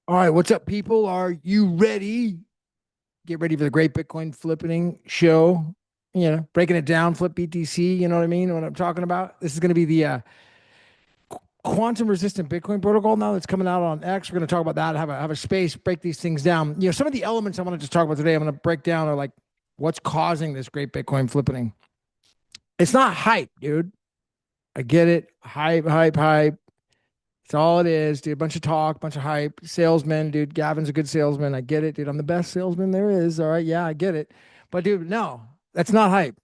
All right, what's up, people? Are you ready? Get ready for the great Bitcoin flipping show. Breaking it down, flip BTC. You know what I mean? What I'm talking about. This is going to be the quantum resistant Bitcoin protocol now that's coming out on X. We're going to talk about that. Have a space, break these things down. Some of the elements I want to just talk about today. I'm going to break down are like what's causing this great Bitcoin flipping. It's not hype, dude. I get it. Hype, hype, hype. It's all it is, dude. A bunch of talk, bunch of hype. Salesman, dude. Gavin's a good salesman. I get it, dude. I'm the best salesman there is. All right. Yeah, I get it. But, dude, no, that's not hype.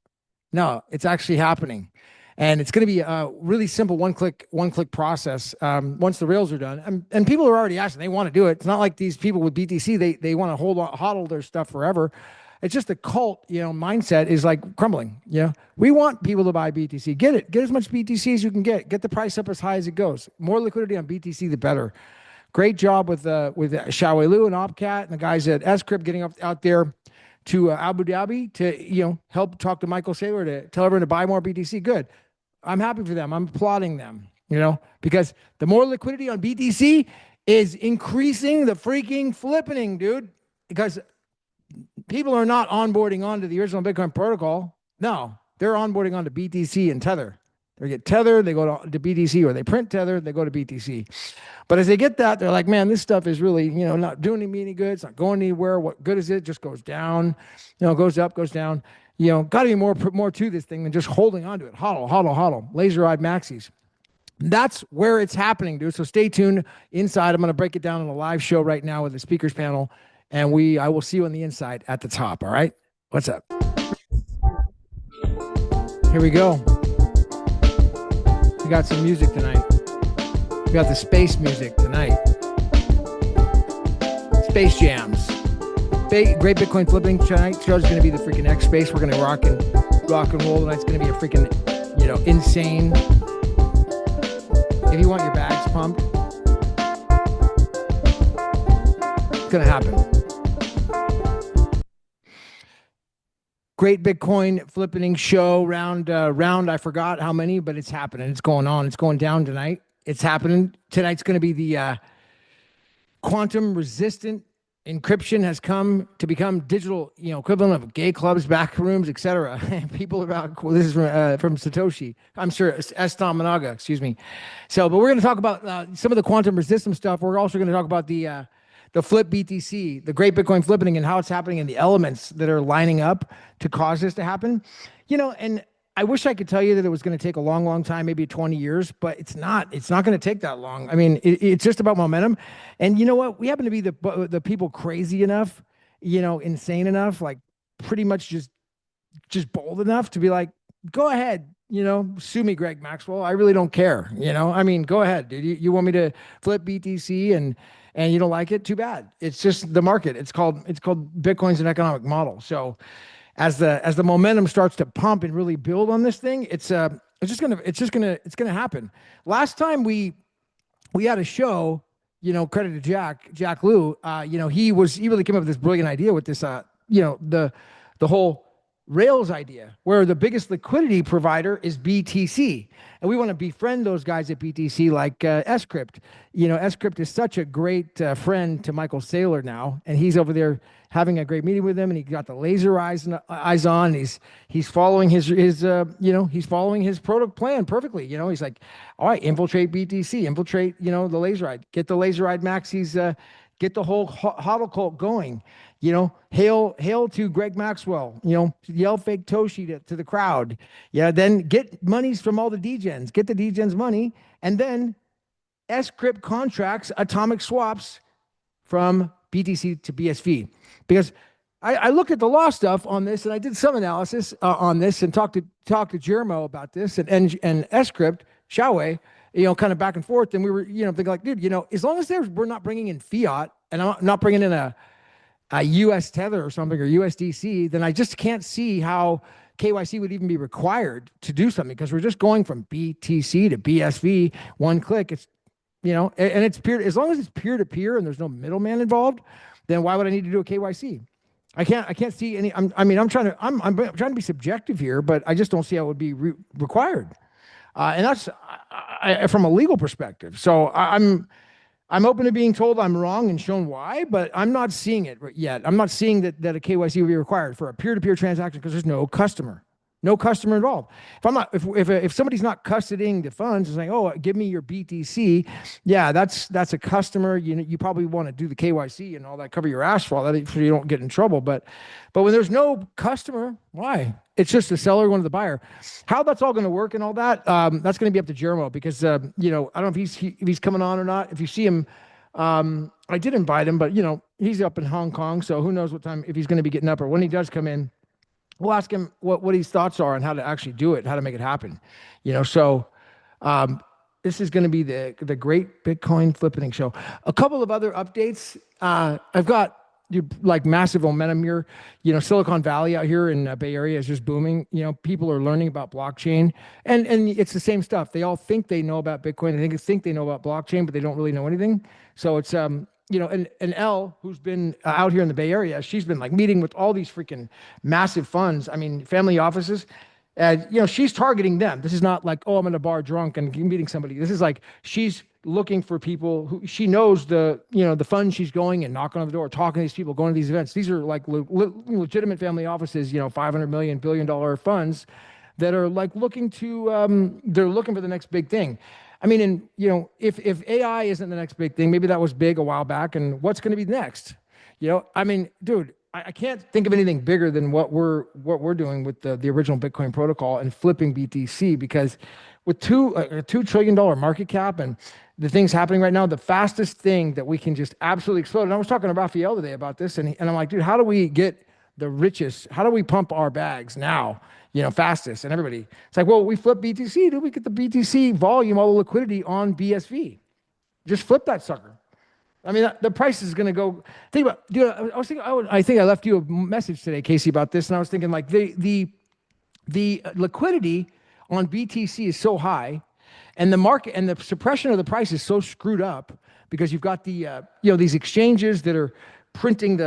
No, it's actually happening. And it's going to be a really simple one click process once the rails are done. And people are already asking, they want to do it. It's not like these people with BTC, they want to hodl their stuff forever. It's just the cult, mindset is like crumbling. We want people to buy BTC. Get it. Get as much BTC as you can get. Get the price up as high as it goes. More liquidity on BTC, the better. Great job with Xiaowei Lu and Opcat and the guys at Scrypt getting out there to Abu Dhabi to help talk to Michael Saylor to tell everyone to buy more BTC. Good. I'm happy for them. I'm applauding them. Because the more liquidity on BTC is increasing the freaking flipping, dude. Because people are not onboarding onto the original Bitcoin protocol. No, they're onboarding onto BTC and Tether. They get Tether, they go to BTC, or they print Tether, they go to BTC. But as they get that, they're like, man, this stuff is really, not doing me any good. It's not going anywhere. What good is it? Just goes down, goes up, goes down. Got to be more to this thing than just holding onto it. Hodl, laser-eyed maxis. That's where it's happening, dude. So stay tuned inside. I'm going to break it down on a live show right now with the speakers panel. And I will see you on the inside at the top. All right. What's up? Here we go. We got some music tonight. We got the space music tonight. Space jams. Great Bitcoin flipping tonight. Show's going to be the freaking X space. We're going to rock and roll tonight. It's going to be a freaking, insane. If you want your bags pumped, it's going to happen. Great Bitcoin flipping show round. I forgot how many, but it's happening. It's going on. It's going down tonight. It's happening. Tonight's going to be the quantum resistant encryption has come to become digital, equivalent of gay clubs, back rooms, etc. People about this is from Satoshi. I'm sure Tom Managa, excuse me. But we're going to talk about some of the quantum resistant stuff. We're also going to talk about the flip BTC, the great Bitcoin flipping, and how it's happening, and the elements that are lining up to cause this to happen. And I wish I could tell you that it was going to take a long, long time, maybe 20 years, but it's not. It's not going to take that long. I mean, it's just about momentum. And you know what? We happen to be the people crazy enough, insane enough, like pretty much just bold enough to be like, go ahead, sue me, Greg Maxwell. I really don't care. I mean, go ahead, dude. You want me to flip BTC and you don't like it? Too bad. It's just the market. It's called Bitcoin's an economic model. So as the momentum starts to pump and really build on this thing, it's gonna happen. Last time we had a show, credit to Jack Liu, he really came up with this brilliant idea with this, the whole Rails idea, where the biggest liquidity provider is BTC. And we want to befriend those guys at BTC like Scrypt. Scrypt is such a great friend to Michael Saylor now, and he's over there having a great meeting with him, and he got the laser eyes on. He's following his product plan perfectly. He's like, all right, infiltrate BTC, infiltrate, the laser eye, get the laser eyed maxis, get the whole hodl cult going. Hail to Greg Maxwell, yell fake Toshi to the crowd. Then get monies from all the degens, get the degens money, and then Scrypt contracts atomic swaps from BTC to BSV. Because I looked at the law stuff on this, and I did some analysis on this, and talked to Jermo about this, and Scrypt, Xiaowei, kind of back and forth, and we were, thinking like, dude, as long as we're not bringing in fiat, and I'm not bringing in a US Tether or something, or USDC, then I just can't see how KYC would even be required to do something, because we're just going from BTC to BSV, one click. It's, and it's as long as it's peer to peer and there's no middleman involved, then why would I need to do a KYC? I can't see any. I'm trying to be subjective here, but I just don't see how it would be required. And that's from a legal perspective. So I'm I'm open to being told I'm wrong and shown why, but I'm not seeing it yet. I'm not seeing that a KYC will be required for a peer-to-peer transaction because there's no customer involved. If somebody's not custodying the funds and saying, oh, give me your BTC, yeah, that's a customer. You probably want to do the KYC and all that, cover your ass for all that so you don't get in trouble. But when there's no customer, why? It's just the seller going to the buyer. How that's all going to work and all that, that's going to be up to Jeremo because I don't know if he's coming on or not. If you see him, I did invite him, but he's up in Hong Kong, so who knows what time if he's going to be getting up or when he does come in. We'll ask him what his thoughts are on how to actually do it, how to make it happen. So this is going to be the great Bitcoin flipping show. A couple of other updates. I've got like massive momentum here. Silicon Valley out here in Bay Area is just booming. People are learning about blockchain, and it's the same stuff. They all think they know about Bitcoin. They think they know about blockchain, but they don't really know anything. So it's and Elle, who's been out here in the Bay Area, she's been like meeting with all these freaking massive funds. I mean, family offices. And she's targeting them. This is not like, oh, I'm in a bar drunk and meeting somebody. This is like she's looking for people who she knows the fund she's going and knocking on the door, talking to these people, going to these events. These are like legitimate family offices, $500 million, billion-dollar funds that are like looking to they're looking for the next big thing. I mean, and if AI isn't the next big thing, maybe that was big a while back, and what's going to be next? I mean, dude, I can't think of anything bigger than what we're doing with the original Bitcoin protocol and flipping BTC because with a $2 trillion market cap and the things happening right now, the fastest thing that we can just absolutely explode. And I was talking to Raphael today about this, and I'm like, dude, how do we get the richest? How do we pump our bags now? Fastest, and everybody. It's like, well, we flip BTC, dude. We get the BTC volume, all the liquidity on BSV. Just flip that sucker. I mean, the price is going to go. Think about, dude. I was thinking. I think I left you a message today, Casey, about this, and I was thinking like the liquidity on BTC is so high, and the market and the suppression of the price is so screwed up because you've got the these exchanges that are printing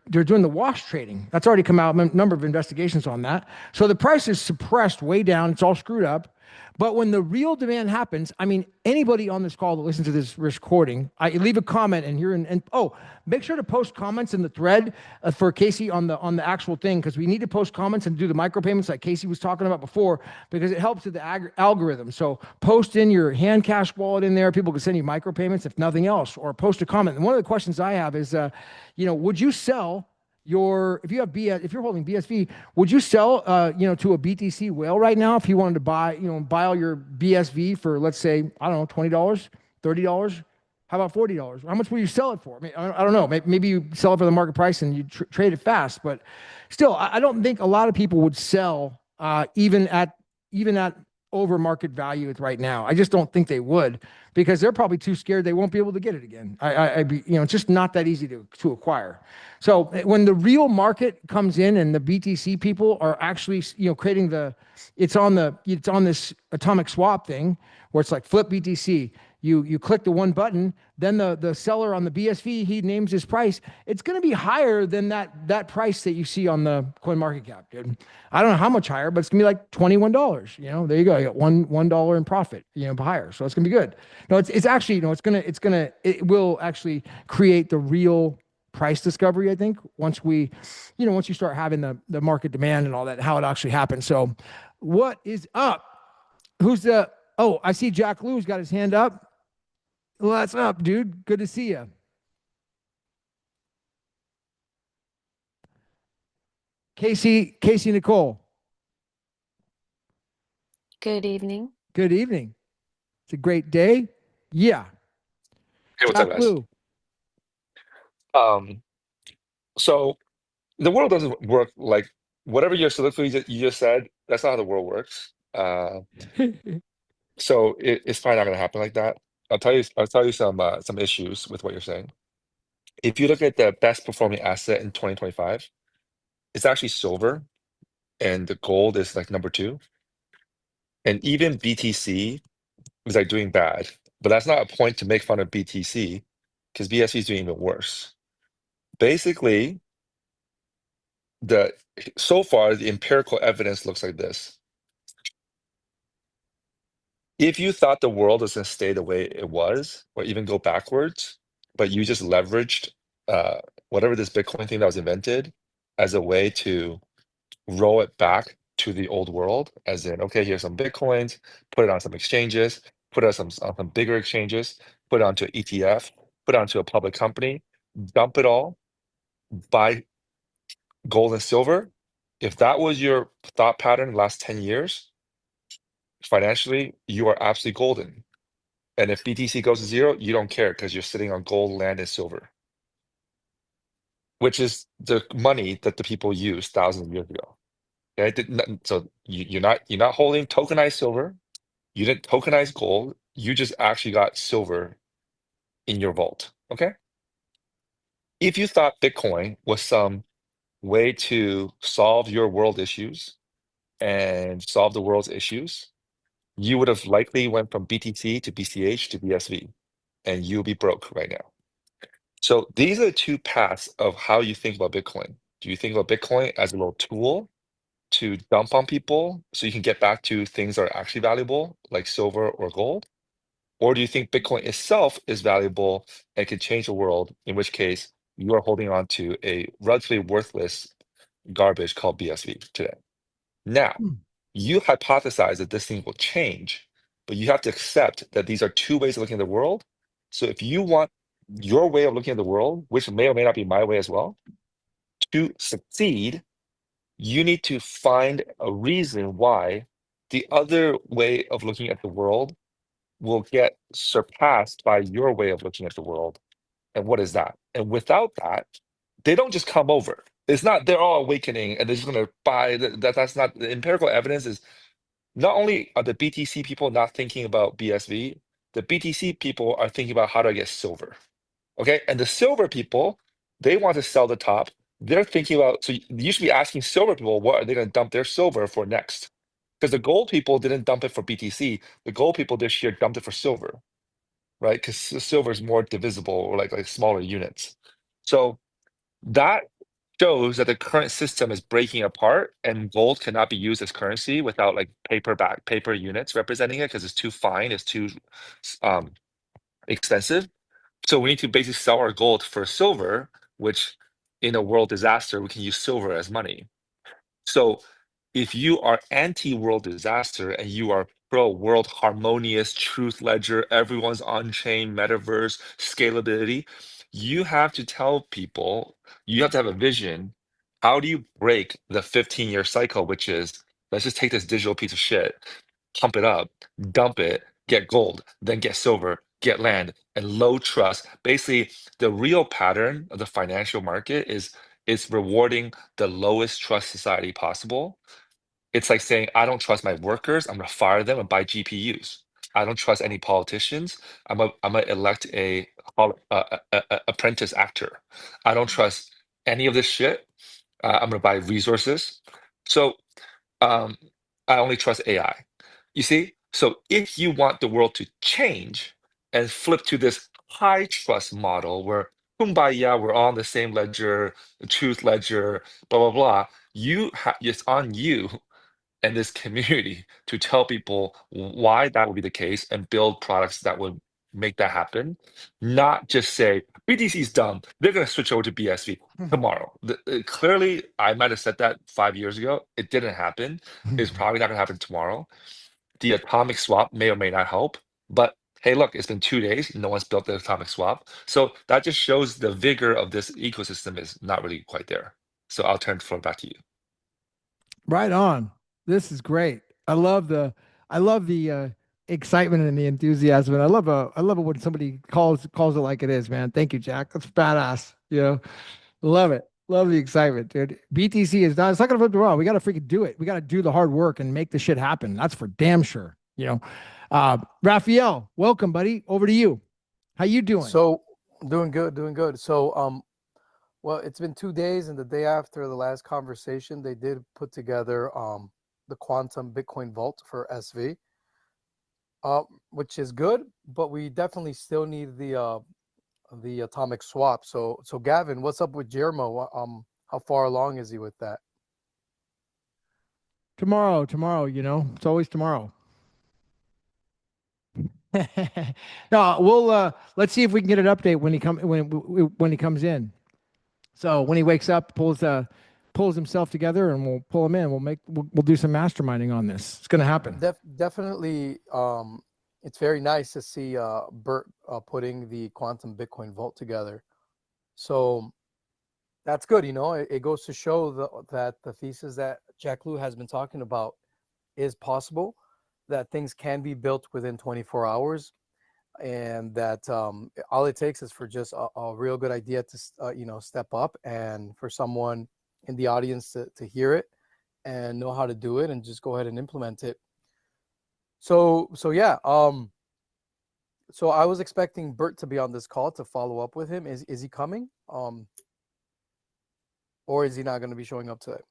they're doing the wash trading. That's already come out. Number of investigations on that. So the price is suppressed way down. It's all screwed up. But when the real demand happens, I mean, anybody on this call that listens to this recording, I leave a comment and here and make sure to post comments in the thread for Casey on the actual thing because we need to post comments and do the micropayments like Casey was talking about before because it helps with the algorithm. So post in your hand cash wallet in there. People can send you micropayments if nothing else, or post a comment. And one of the questions I have is, would you sell if you're holding BSV, would you sell to a BTC whale right now if you wanted to buy all your BSV for, let's say, I don't know, $20, $30? How about $40? How much will you sell it for? I mean, I don't know. Maybe you sell it for the market price and you trade it fast, but still, I don't think a lot of people would sell even at over market value right now. I just don't think they would because they're probably too scared they won't be able to get it again. It's just not that easy to acquire. So when the real market comes in and the BTC people are actually creating it's on this atomic swap thing where it's like flip BTC. You click the one button, then the seller on the BSV, he names his price. It's going to be higher than that price that you see on the coin market cap, dude. I don't know how much higher, but it's going to be like $21. There you go. You got $1 in profit, higher. So it's going to be good. No, it's actually, it will actually create the real price discovery, I think, once you start having the market demand and all that, how it actually happens. So what is up? I see Jack Lou's got his hand up. What's up, dude? Good to see you. Casey Nicole. Good evening. Good evening. It's a great day. Yeah. Hey, what's up, Jack guys? Lou. Um, so the world doesn't work like whatever your soliloquy that you just said. That's not how the world works. So it's probably not going to happen like that. I'll tell you some issues with what you're saying. If you look at the best performing asset in 2025, it's actually silver, and the gold is like number two. And even BTC is like doing bad, but that's not a point to make fun of BTC because BSC is doing even worse. Basically, so far the empirical evidence looks like this. If you thought the world was going to stay the way it was, or even go backwards, but you just leveraged uh, whatever this Bitcoin thing that was invented as a way to roll it back to the old world, as in, okay, here's some Bitcoins, put it on some exchanges, put it on some bigger exchanges, put it onto an ETF, put it onto a public company, dump it all, buy gold and silver. If that was your thought pattern the last 10 years, financially, you are absolutely golden. And if BTC goes to zero, you don't care because you're sitting on gold, land, and silver, which is the money that the people used thousands of years ago. Okay, so you're not holding tokenized silver. You didn't tokenize gold. You just actually got silver in your vault. Okay. If you thought Bitcoin was some way to solve your world issues and solve the world's issues, you would have likely went from BTC to BCH to BSV, and you'll be broke right now. So these are the two paths of how you think about Bitcoin. Do you think about Bitcoin as a little tool to dump on people so you can get back to things that are actually valuable, like silver or gold? Or do you think Bitcoin itself is valuable and can change the world, in which case you are holding on to a relatively worthless garbage called BSV today? Now, Hmm. you hypothesize that this thing will change, but you have to accept that these are two ways of looking at the world. So if you want your way of looking at the world, which may or may not be my way as well, to succeed, you need to find a reason why the other way of looking at the world will get surpassed by your way of looking at the world. And what is that? And without that, they don't just come over. It's not they're all awakening and they're just going to buy that's not the empirical evidence is not only are the BTC people not thinking about BSV, the BTC people are thinking about how do I get silver. Okay. And the silver people, they want to sell the top. They're thinking about, so you should be asking silver people, what are they going to dump their silver for next? Because the gold people didn't dump it for BTC. The gold people this year dumped it for silver, right? Because silver is more divisible or like smaller units. So that shows that the current system is breaking apart and gold cannot be used as currency without like paper units representing it because it's too fine, it's too um, expensive. So we need to basically sell our gold for silver, which in a world disaster, we can use silver as money. So if you are anti-world disaster and you are pro-world harmonious, truth ledger, everyone's on-chain, metaverse, scalability, you have to tell people, you have to have a vision. How do you break the 15-year cycle, which is let's just take this digital piece of shit, pump it up, dump it, get gold, then get silver, get land, and low trust. Basically, the real pattern of the financial market is it's rewarding the lowest trust society possible. It's like saying, I don't trust my workers. I'm going to fire them and buy GPUs. I don't trust any politicians. I'm gonna elect apprentice actor. I don't trust any of this shit. I'm going to buy resources. So um, I only trust AI. You see? So if you want the world to change and flip to this high trust model where kumbaya, we're all on the same ledger, the truth ledger, blah, blah, blah, it's on you and this community to tell people why that would be the case and build products that would make that happen, not just say BTC's dumb. They're going to switch over to BSV tomorrow. Clearly, I might have said that 5 years ago. It didn't happen. It's probably not going to happen tomorrow. The atomic swap may or may not help, but hey, look, it's been 2 days. No one's built the atomic swap. So that just shows the vigor of this ecosystem is not really quite there. So I'll turn the floor back to you. Right on. This is great. I love the excitement and the enthusiasm. And I love it when somebody calls it like it is, man. Thank you, Jack. That's badass. You know, love it. Love the excitement, dude. BTC is not, it's not gonna flip the world. We gotta freaking do it. We gotta do the hard work and make the shit happen. That's for damn sure. You know. Raphael, welcome, buddy. Over to you. How you doing? So doing good, doing good. So well, it's been 2 days, and the day after the last conversation, they did put together the quantum Bitcoin vault for SV, which is good, but we definitely still need the atomic swap. So Gavin, what's up with Jermo? How far along is he with that? Tomorrow, you know, it's always tomorrow. No, we'll let's see if we can get an update when he comes in. So when he wakes up, pulls himself together, and we'll pull him in. We'll do some masterminding on this. It's going to happen. Definitely, it's very nice to see Bert putting the quantum Bitcoin vault together. So that's good. It goes to show that the thesis that Jack Lew has been talking about is possible, that things can be built within 24 hours, and that all it takes is for just a real good idea to step up, and for someone in the audience to hear it and know how to do it and just go ahead and implement it. So yeah, so I was expecting Bert to be on this call to follow up with him. Is he coming, or is he not going to be showing up today?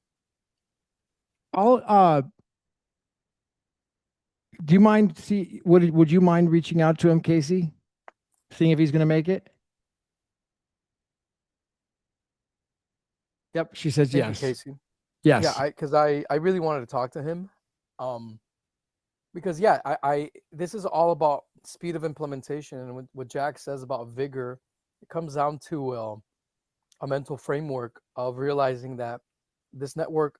Do you mind would you mind reaching out to him, Casey? Seeing if he's going to make it? Yep, she says Thank you, yes. Casey. Yes. Yeah, because I really wanted to talk to him. Because yeah, I this is all about speed of implementation, and what Jack says about vigor, it comes down to a mental framework of realizing that this network,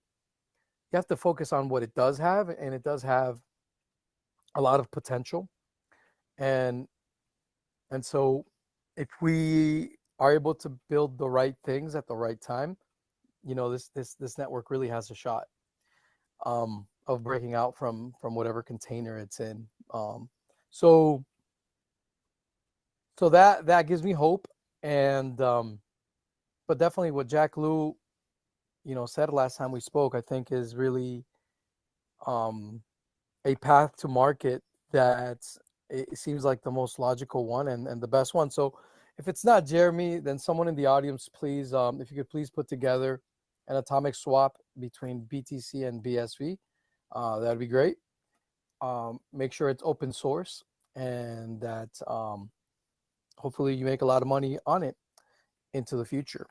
you have to focus on what it does have, and it does have a lot of potential. And so if we are able to build the right things at the right time, this network really has a shot of breaking out from whatever container it's in. So that gives me hope. And but definitely what Jack Lew said last time we spoke, I think is really a path to market that it seems like the most logical one and the best one. So if it's not Jeremy, then someone in the audience, please, if you could please put together an atomic swap between BTC and BSV, that'd be great. Make sure it's open source, and that hopefully you make a lot of money on it into the future.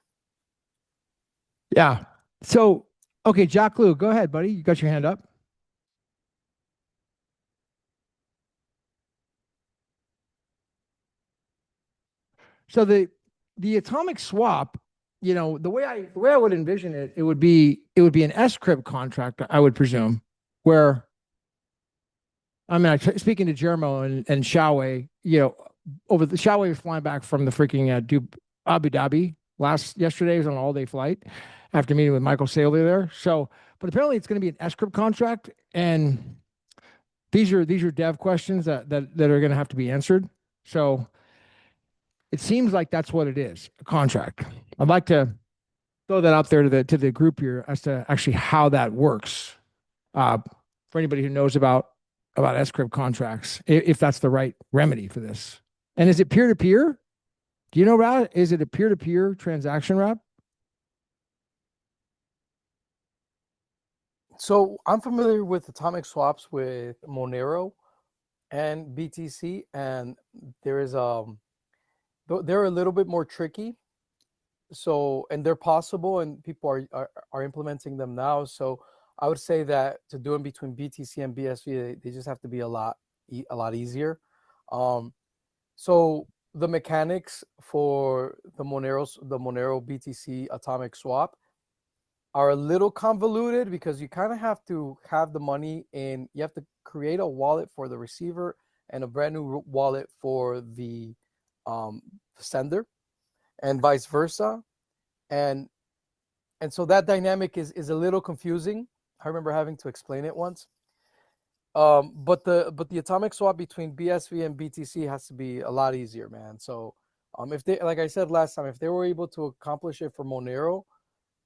Yeah. So, okay, Jack Lew, go ahead, buddy. You got your hand up. So the atomic swap, the way I would envision it, it would be an S-crypt contract, I would presume, where speaking to Jermo and Xiaowei, over the Xiaowei was flying back from the freaking Abu Dhabi yesterday. He was on an all-day flight after meeting with Michael Saylor there. So, but apparently it's going to be an S-crypt contract, and these are dev questions that are going to have to be answered. So it seems like that's what it is, a contract. I'd like to throw that out there to the group here as to actually how that works, for anybody who knows about S-crypt contracts, if that's the right remedy for this. And is it peer-to-peer? Do you know, Rad? Is it a peer-to-peer transaction, Rad? So I'm familiar with atomic swaps with Monero and BTC, and there is they're a little bit more tricky. So, and they're possible, and people are implementing them now. So I would say that to do them between BTC and BSV, they just have to be a lot easier. So the mechanics for the Monero BTC atomic swap are a little convoluted, because you kind of have to have the money in. You have to create a wallet for the receiver and a brand new wallet for the sender, and vice versa. And so that dynamic is a little confusing. I remember having to explain it once. But the atomic swap between BSV and BTC has to be a lot easier, man. So if they, like I said last time, if they were able to accomplish it for Monero,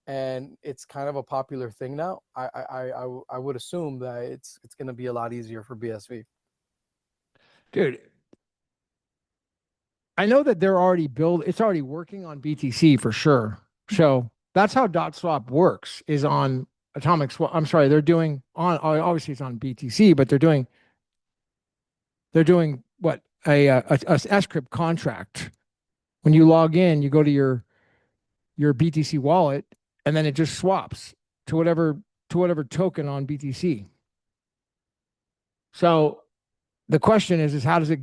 and it's kind of a popular thing now, I would assume that it's going to be a lot easier for BSV. Dude, I know that it's already working on BTC for sure. So that's how dot swap works, is on atomic swap. I'm sorry, they're doing obviously it's on BTC, but they're doing what, a S-crypt contract. When you log in, you go to your BTC wallet, and then it just swaps to whatever token on BTC. So the question is how does it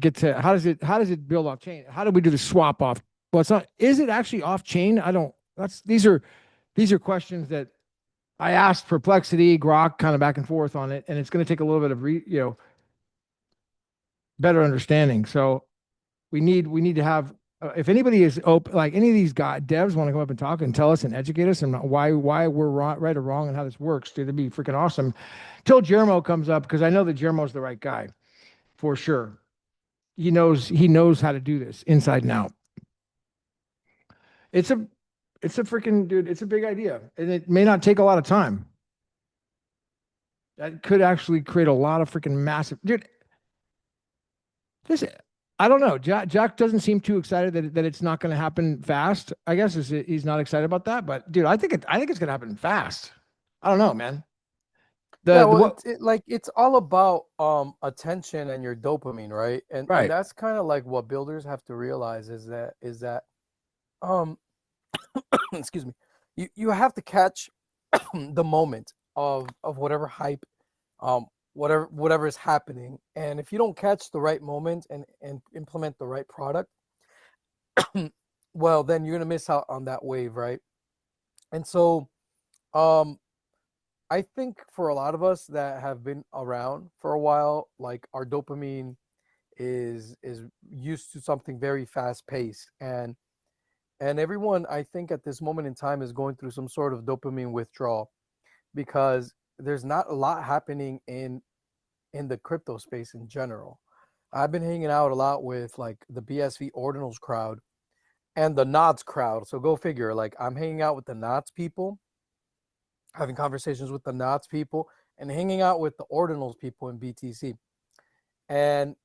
build off chain? How do we do the swap off? Well, it's not. Is it actually off chain? I don't. These are questions that I asked Perplexity, Grok, kind of back and forth on it, and it's going to take a little bit of better understanding. So we need to have. If anybody is open, like any of these devs want to come up and talk and tell us and educate us and why we're right or wrong and how this works, dude, that'd be freaking awesome. Till Jeremo comes up, because I know that Jeremo's the right guy for sure. He knows how to do this inside and out. It's a freaking dude. It's a big idea, and it may not take a lot of time. That could actually create a lot of freaking massive, dude. This, I don't know. Jack doesn't seem too excited that it's not going to happen fast. I guess he's not excited about that, but dude, I think it's going to happen fast. I don't know, man. It's all about attention and your dopamine, right? And that's kind of like what builders have to realize is that excuse me, you have to catch the moment of whatever hype, whatever is happening, and if you don't catch the right moment and implement the right product, well, then you're gonna miss out on that wave, right? And so I think for a lot of us that have been around for a while, like our dopamine is used to something very fast paced, and everyone, I think, at this moment in time is going through some sort of dopamine withdrawal, because there's not a lot happening in the crypto space in general. I've been hanging out a lot with like the BSV ordinals crowd and the NODS crowd. So go figure, like I'm hanging out with the NODS people, having conversations with the NODS people, and hanging out with the ordinals people in BTC. And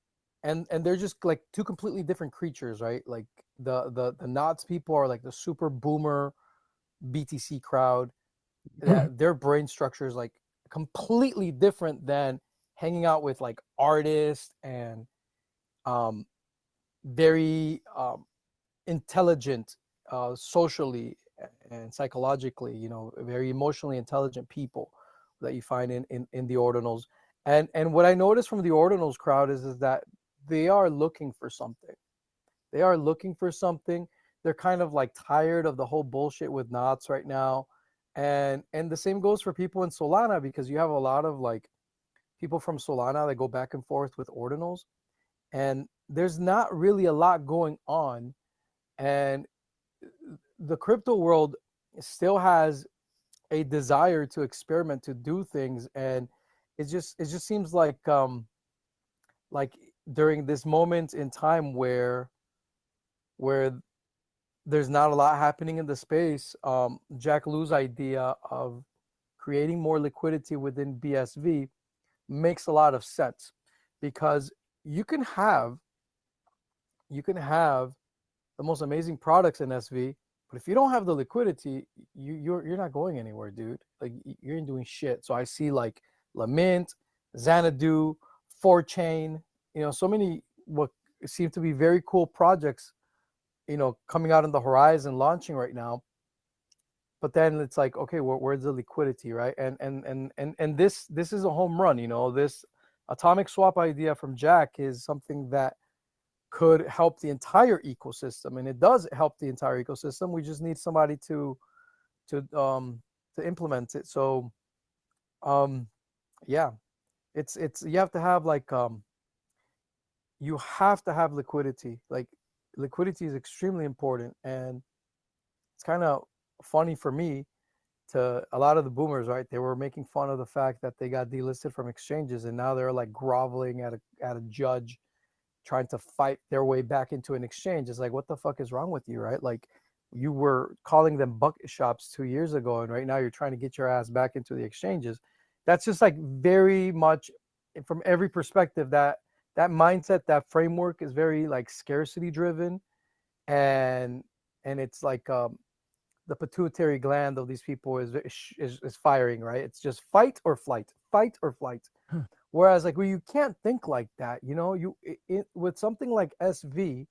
they're just like two completely different creatures, right? Like the NODS people are like the super boomer BTC crowd. Their brain structure is like completely different than hanging out with like artists and very intelligent socially and psychologically, very emotionally intelligent people that you find in the ordinals. And what I noticed from the ordinals crowd is that they are looking for something. They're kind of like tired of the whole bullshit with knots right now. And the same goes for people in Solana, because you have a lot of like people from Solana that go back and forth with ordinals, and there's not really a lot going on. And the crypto world still has a desire to experiment, to do things, and it just seems like during this moment in time where there's not a lot happening in the space, Jack Lou's idea of creating more liquidity within BSV makes a lot of sense, because you can have the most amazing products in SV, but if you don't have the liquidity, you're not going anywhere, dude. Like, you're doing shit. So I see like Lament, Xanadu, 4chain, so many what seem to be very cool projects, coming out on the horizon, launching right now. But then it's like, okay, where's the liquidity, right? And this is a home run, this atomic swap idea from Jack is something that could help the entire ecosystem, and it does help the entire ecosystem. We just need somebody to implement it. So yeah, it's you have to have like you have to have liquidity. Like, liquidity is extremely important, and it's kind of funny for me to a lot of the boomers, right? They were making fun of the fact that they got delisted from exchanges, and now they're like groveling at a judge, trying to fight their way back into an exchange. It's like, what the fuck is wrong with you, right? Like, you were calling them bucket shops 2 years ago, and right now you're trying to get your ass back into the exchanges. That's just like very much from every perspective, that mindset, that framework is very like scarcity driven, and it's like the pituitary gland of these people is firing, right? It's just fight or flight. Whereas like, well, you can't think like that, with something like SV,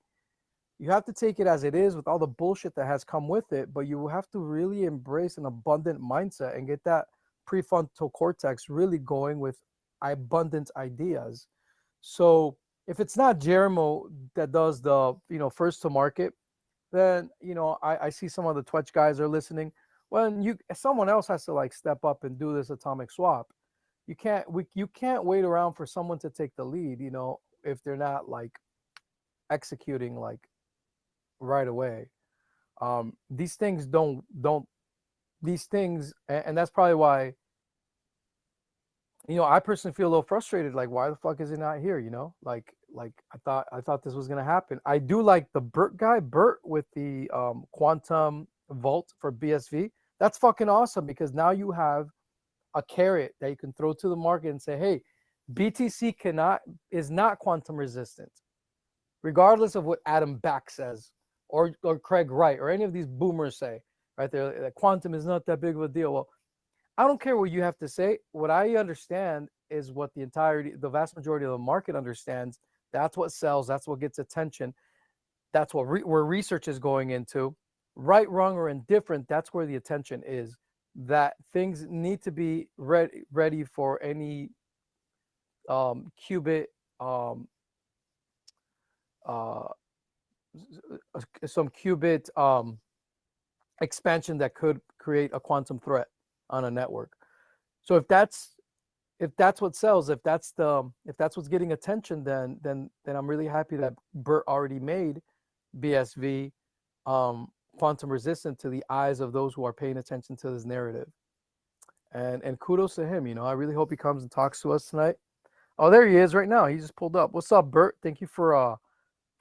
you have to take it as it is with all the bullshit that has come with it, but you have to really embrace an abundant mindset and get that prefrontal cortex really going with abundant ideas. So if it's not Jeremo that does the first to market, then I see some of the Twitch guys are listening. When someone else has to like step up and do this atomic swap. You can't wait around for someone to take the lead, if they're not like executing like right away. These things don't these things, and that's probably why I personally feel a little frustrated. Like, why the fuck is it not here? Like I thought this was gonna happen. I do like the Bert guy, Bert with the quantum vault for BSV. That's fucking awesome because now you have a carrot that you can throw to the market and say, hey, BTC is not quantum resistant, regardless of what Adam Back says or Craig Wright or any of these boomers say. Right there, that quantum is not that big of a deal. Well, I don't care what you have to say. What I understand is what the vast majority of the market understands. That's what sells. That's what gets attention. That's what where research is going into. Right, wrong, or indifferent, that's where the attention is. That things need to be ready for any qubit, some qubit expansion that could create a quantum threat on a network. So if that's what sells, if that's what's getting attention, then I'm really happy that Bert already made BSV quantum resistant to the eyes of those who are paying attention to this narrative. And kudos to him. I really hope he comes and talks to us tonight. Oh, there he is right now. He just pulled up. What's up, Bert? Thank you for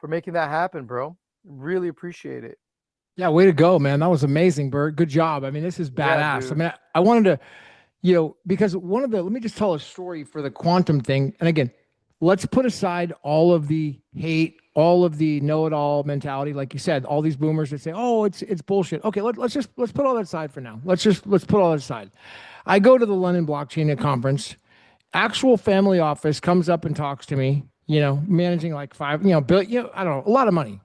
making that happen, bro. Really appreciate it. Yeah, way to go, man. That was amazing, Bert. Good job. I mean, this is badass. dude. I mean, I wanted to, because let me just tell a story for the quantum thing. And again, let's put aside all of the hate, all of the know-it-all mentality. Like you said, all these boomers that say, oh, it's bullshit. Okay, let's put all that aside for now. Let's put all that aside. I go to the London Blockchain Conference. Actual family office comes up and talks to me, managing like billion, I don't know, a lot of money,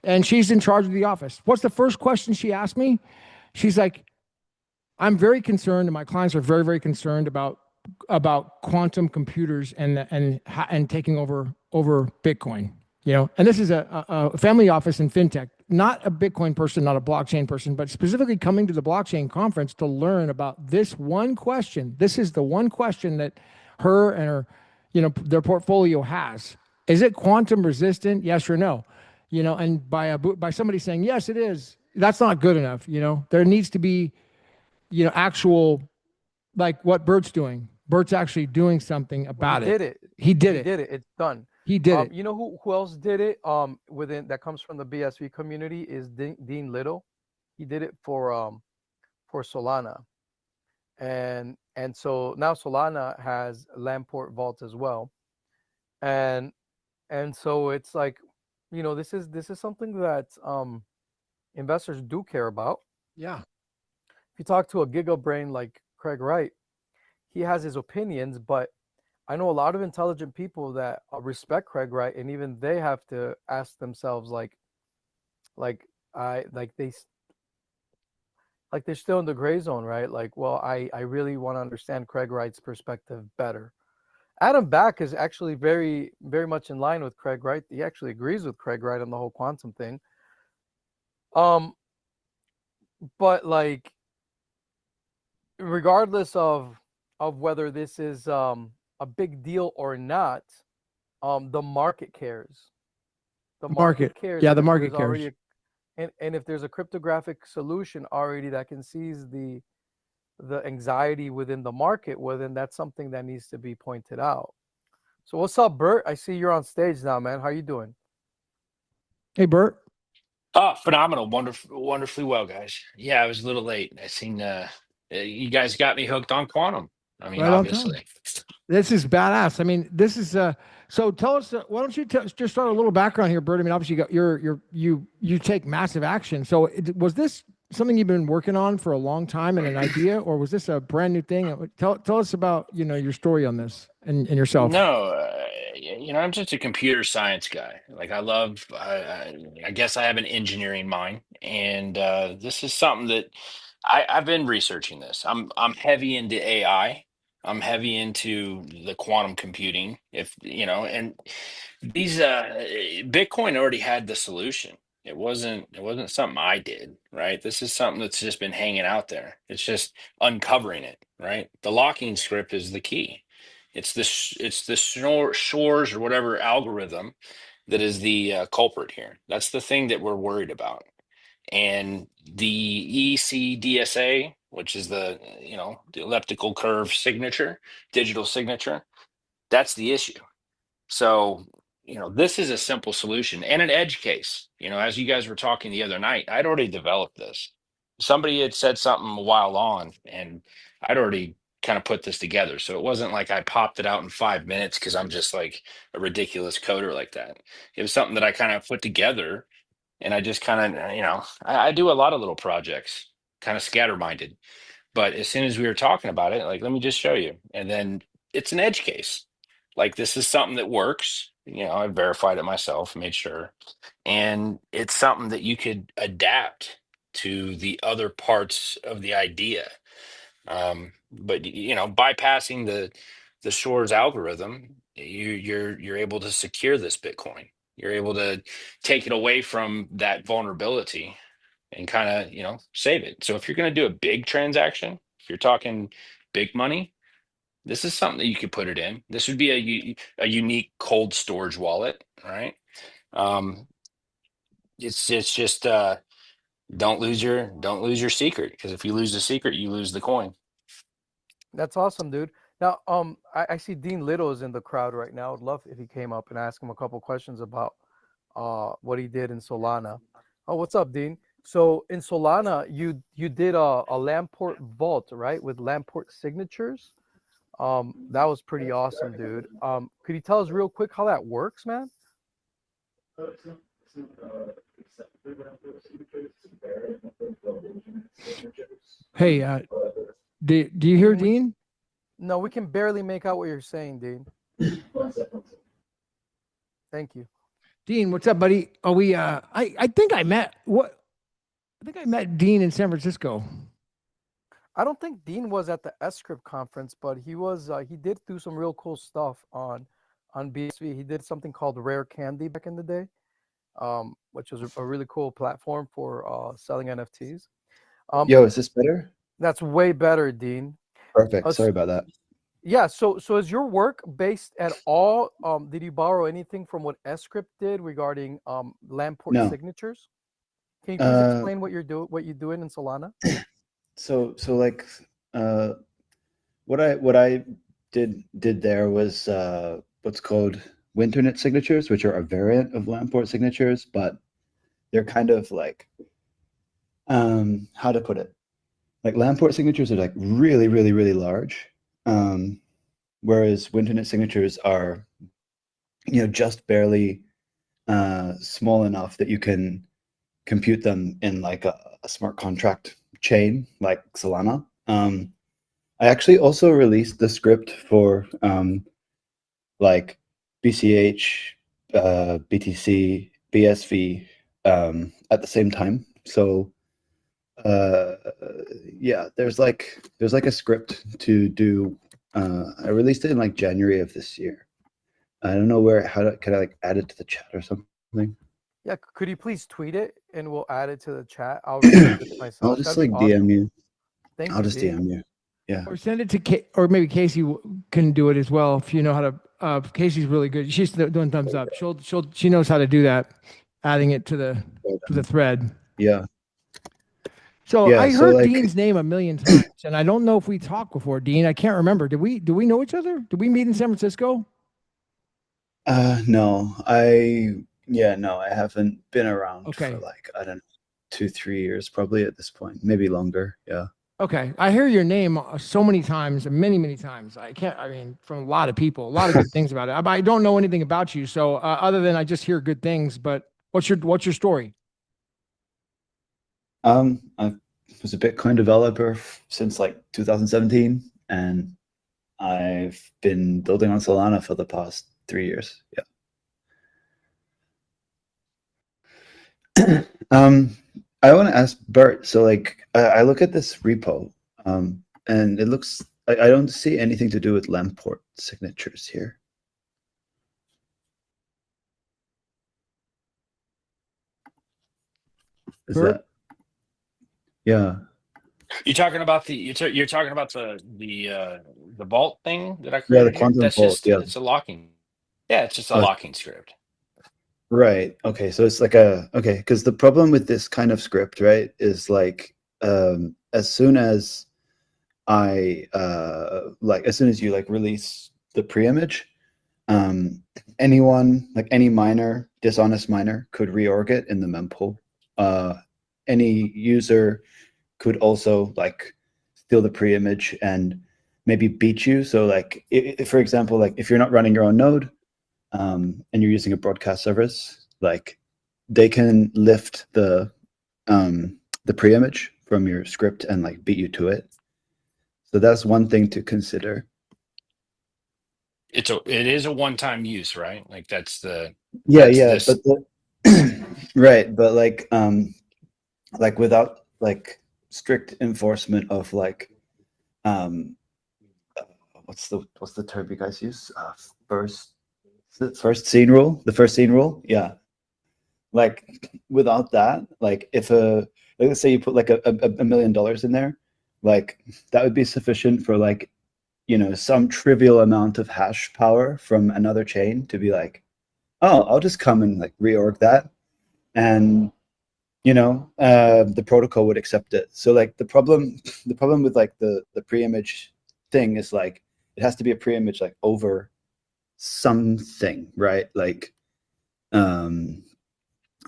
and she's in charge of the office. What's the first question she asked me? She's like, I'm very concerned, and my clients are very, very concerned about quantum computers and taking over Bitcoin. And this is a family office in fintech, not a Bitcoin person, not a blockchain person, but specifically coming to the blockchain conference to learn about this one question. This is the one question that her and her, their portfolio has. Is it quantum resistant? Yes or no? And by somebody saying yes, it is. That's not good enough. There needs to be, actual, like what Bert's doing. Bert's actually doing something about it. He did it. It's done. He did it. You know who else did it? Within that comes from the BSV community is Dean Little. He did it for Solana, and so now Solana has Lamport Vault as well, and so it's like, this is something that investors do care about. Yeah. If you talk to a gigabrain like Craig Wright, he has his opinions, but I know a lot of intelligent people that respect Craig Wright, and even they have to ask themselves, they're still in the gray zone, right? Like, well, I really want to understand Craig Wright's perspective better. Adam Back is actually very, very much in line with Craig Wright. He actually agrees with Craig Wright on the whole quantum thing. But like, regardless of whether this is a big deal or not, the market cares. The market cares. Yeah, the market cares. And if there's a cryptographic solution already that can seize the anxiety within the market, well, then that's something that needs to be pointed out. So what's up, Bert? I see you're on stage now, man. How you doing? Hey, Bert. Oh, phenomenal. Wonderfully well, guys. Yeah, I was a little late. I seen you guys got me hooked on quantum. I mean, Right on obviously. This is badass. I mean, this is so tell us, why don't you just start a little background here, Bert? I mean, obviously you take massive action. So was this something you've been working on for a long time and an idea, or was this a brand new thing? Tell us about, your story on this and yourself. No, I'm just a computer science guy. Like I guess I have an engineering mind, and this is something that I've been researching this. I'm heavy into AI. I'm heavy into the quantum computing. If you know, and these Bitcoin already had the solution. It wasn't something I did, right? This is something that's just been hanging out there. It's just uncovering it, right? The locking script is the key. It's the shores or whatever algorithm that is the culprit here. That's the thing that we're worried about. And the ECDSA, which is the elliptical curve signature, digital signature, that's the issue. So, this is a simple solution and an edge case. As you guys were talking the other night, I'd already developed this. Somebody had said something a while on, and I'd already kind of put this together. So it wasn't like I popped it out in 5 minutes because I'm just like a ridiculous coder like that. It was something that I kind of put together, and I just kind of, I do a lot of little projects, kind of scatterminded. But as soon as we were talking about it, like, let me just show you. And then it's an edge case. Like, this is something that works. I verified it myself, made sure. And it's something that you could adapt to the other parts of the idea. But bypassing the Shores algorithm, you're able to secure this Bitcoin. You're able to take it away from that vulnerability and kind of save it. So if you're going to do a big transaction, if you're talking big money, this is something that you could put it in. This would be a unique cold storage wallet, right? um it's just don't lose your secret, because if you lose the secret, you lose the coin. That's awesome, dude. Now, I see Dean Little is in the crowd right now. I'd love if he came up and asked him a couple questions about what he did in Solana. Oh, what's up, Dean? So in Solana, you did a Lamport vault, right, with Lamport signatures. That was pretty awesome, dude. Could you tell us real quick how that works, man? Hey, do you hear Dean? No, we can barely make out what you're saying, Dean. Thank you. Dean, what's up, buddy? Are we I think I met Dean in San Francisco. I don't think Dean was at the S-Script conference, but he was. He did do some real cool stuff on BSV. He did something called Rare Candy back in the day, which was a really cool platform for selling NFTs. Yo, is this better? That's way better, Dean. Perfect. Sorry about that. Yeah. So is your work based at all? Did you borrow anything from what S-Script did regarding Lamport signatures? Can you please explain what you're doing in Solana? So like what I did there was what's called Winternitz signatures, which are a variant of Lamport signatures, but they're kind of like how to put it? Like Lamport signatures are like really, really, really large. Whereas Winternitz signatures are, just barely small enough that you can compute them in like a smart contract chain like Solana. I actually also released the script for like BCH, BTC, BSV at the same time. So yeah, there's like a script to do. I released it in like January of this year. I don't know can I like add it to the chat or something? Yeah, could you please tweet it and we'll add it to the chat? I'll read it myself. I'll just like DM you. I'll just DM you. Yeah. Or send it to or maybe Casey can do it as well if you know how to. Casey's really good. She's doing thumbs up. She knows how to do that, adding it to the thread. Yeah. So I heard Dean's name a million times, and I don't know if we talked before. Dean, I can't remember. Do we know each other? Did we meet in San Francisco? No. No, I haven't been around for like, I don't know, 2-3 years probably at this point, maybe longer. Yeah. Okay. I hear your name so many times, many times. From a lot of people, a lot of good things about it. I don't know anything about you. So other than I just hear good things, but what's your story? I was a Bitcoin developer since like 2017, and I've been building on Solana for the past 3 years. Yeah. I want to ask Bert. So like, I look at this repo, and it looks I don't see anything to do with Lamport signatures here. Is Bert? that? Yeah. You're talking about you're talking about the vault thing that I Yeah, the created here. quantum That's vault. just Yeah. it's a locking. Yeah, it's just a Oh, locking script. right. Okay. So it's like okay, because the problem with this kind of script, right, is like as soon as as soon as you like release the pre-image, anyone, like any miner, dishonest miner, could reorg it in the mempool. Any user could also like steal the pre-image and maybe beat you. So like, if, for example, like if you're not running your own node and you're using a broadcast service, like they can lift the pre-image from your script and like beat you to it. So that's one thing to consider. It is a one-time use, right? Like that's Yeah, this. but right, but like without like strict enforcement of like what's the term you guys use? First scene rule, the first scene rule. Yeah, like without that, like if like, let's say you put like $1 million in there, like that would be sufficient for like, you know, some trivial amount of hash power from another chain to be like, oh, I'll just come and like reorg that, and you know, the protocol would accept it. So like the problem with like the pre-image thing is like it has to be a pre-image like over something, right? Like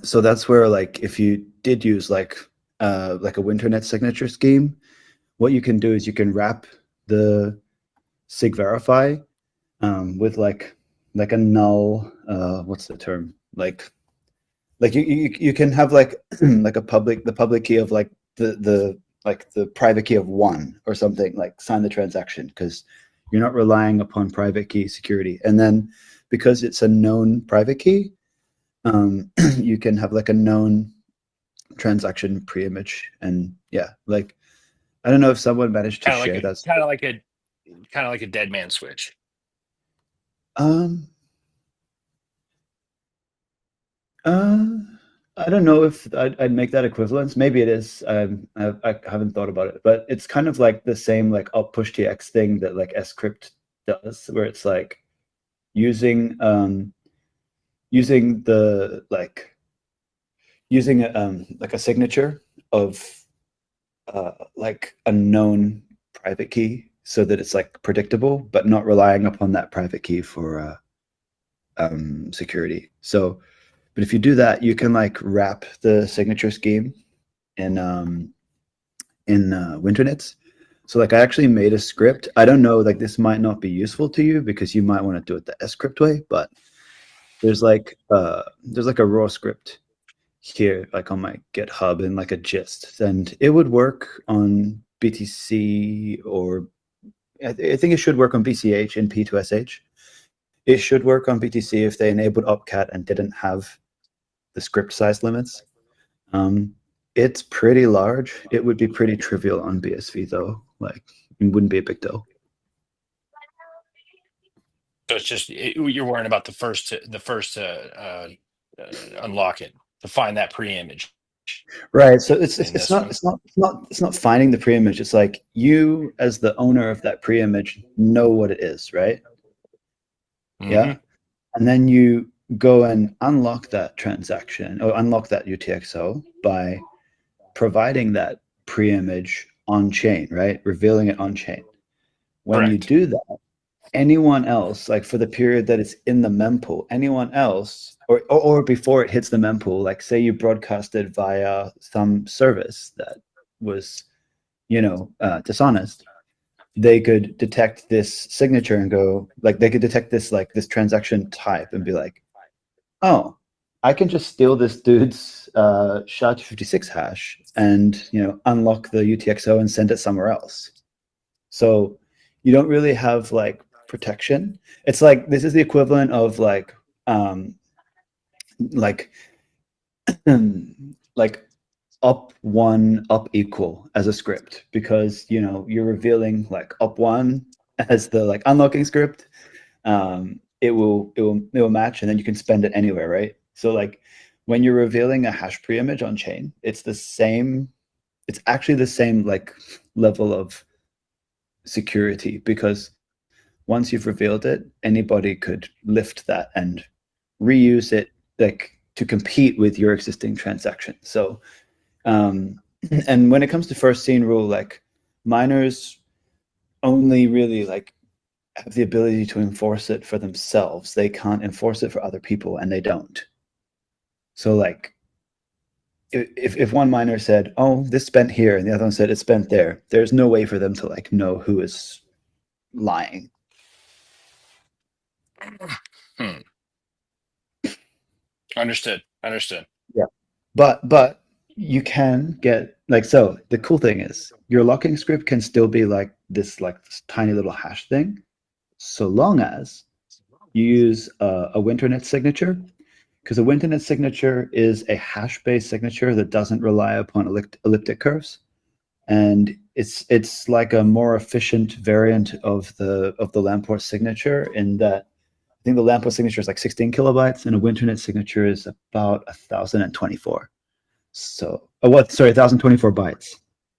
so that's where like if you did use like a Winternitz signature scheme, what you can do is you can wrap the sig verify with like a null, what's the term, like you can have like like the public key of like the private key of 1 or something, like sign the transaction, because you're not relying upon private key security. And then because it's a known private key, you can have like a known transaction pre-image. And yeah, like I don't know if someone managed to share that. Kind of like a dead man switch. I don't know if I'd make that equivalence. Maybe it is. I haven't thought about it, but it's kind of like the same like up push TX thing that like scrypt does, where it's like using the using like a signature of like a known private key so that it's like predictable, but not relying upon that private key for security. So, but if you do that, you can like wrap the signature scheme in Winternitz. So like I actually made a script. I don't know, like this might not be useful to you because you might want to do it the scrypt way, but there's like a raw script here, like on my GitHub in like a gist, and it would work on BTC, or I think it should work on BCH and P2SH. It should work on BTC if they enabled opcat and didn't have the script size limits. It's pretty large. It would be pretty trivial on BSV though. Like it wouldn't be a big deal. So it's just you're worrying about the first to unlock it, to find that pre-image. Right. So it's not finding the pre-image. It's like you as the owner of that pre-image know what it is, right? Mm-hmm. Yeah. And then you go and unlock that transaction or unlock that UTXO by providing that pre-image on chain, right? Revealing it on chain. When Correct. You do that, anyone else, like for the period that it's in the mempool, anyone else, or before it hits the mempool, like say you broadcasted via some service that was, you know, dishonest, they could detect this signature and go, like they could detect this, like this transaction type and be like, oh, I can just steal this dude's SHA-256 hash and, you know, unlock the UTXO and send it somewhere else. So you don't really have like protection. It's like, this is the equivalent of like up one up equal as a script, because you're revealing like up one as the like unlocking script. It will match, and then you can spend it anywhere, right? So like when you're revealing a hash pre-image on chain, it's actually the same like level of security, because once you've revealed it, anybody could lift that and reuse it like to compete with your existing transaction. So and when it comes to first seen rule, like miners only really like have the ability to enforce it for themselves. They can't enforce it for other people, and they don't. So like if one miner said, oh, this spent here, and the other one said it spent there, there's no way for them to like know who is lying. Understood. Yeah. But you can get like, so the cool thing is your locking script can still be like this tiny little hash thing, so long as you use a Winternitz signature, because a Winternitz signature is a hash-based signature that doesn't rely upon elliptic curves, and it's like a more efficient variant of the Lamport signature, in that I think the Lamport signature is like 16 kilobytes, and a Winternitz signature is about 1,024. So, 1,024 bytes.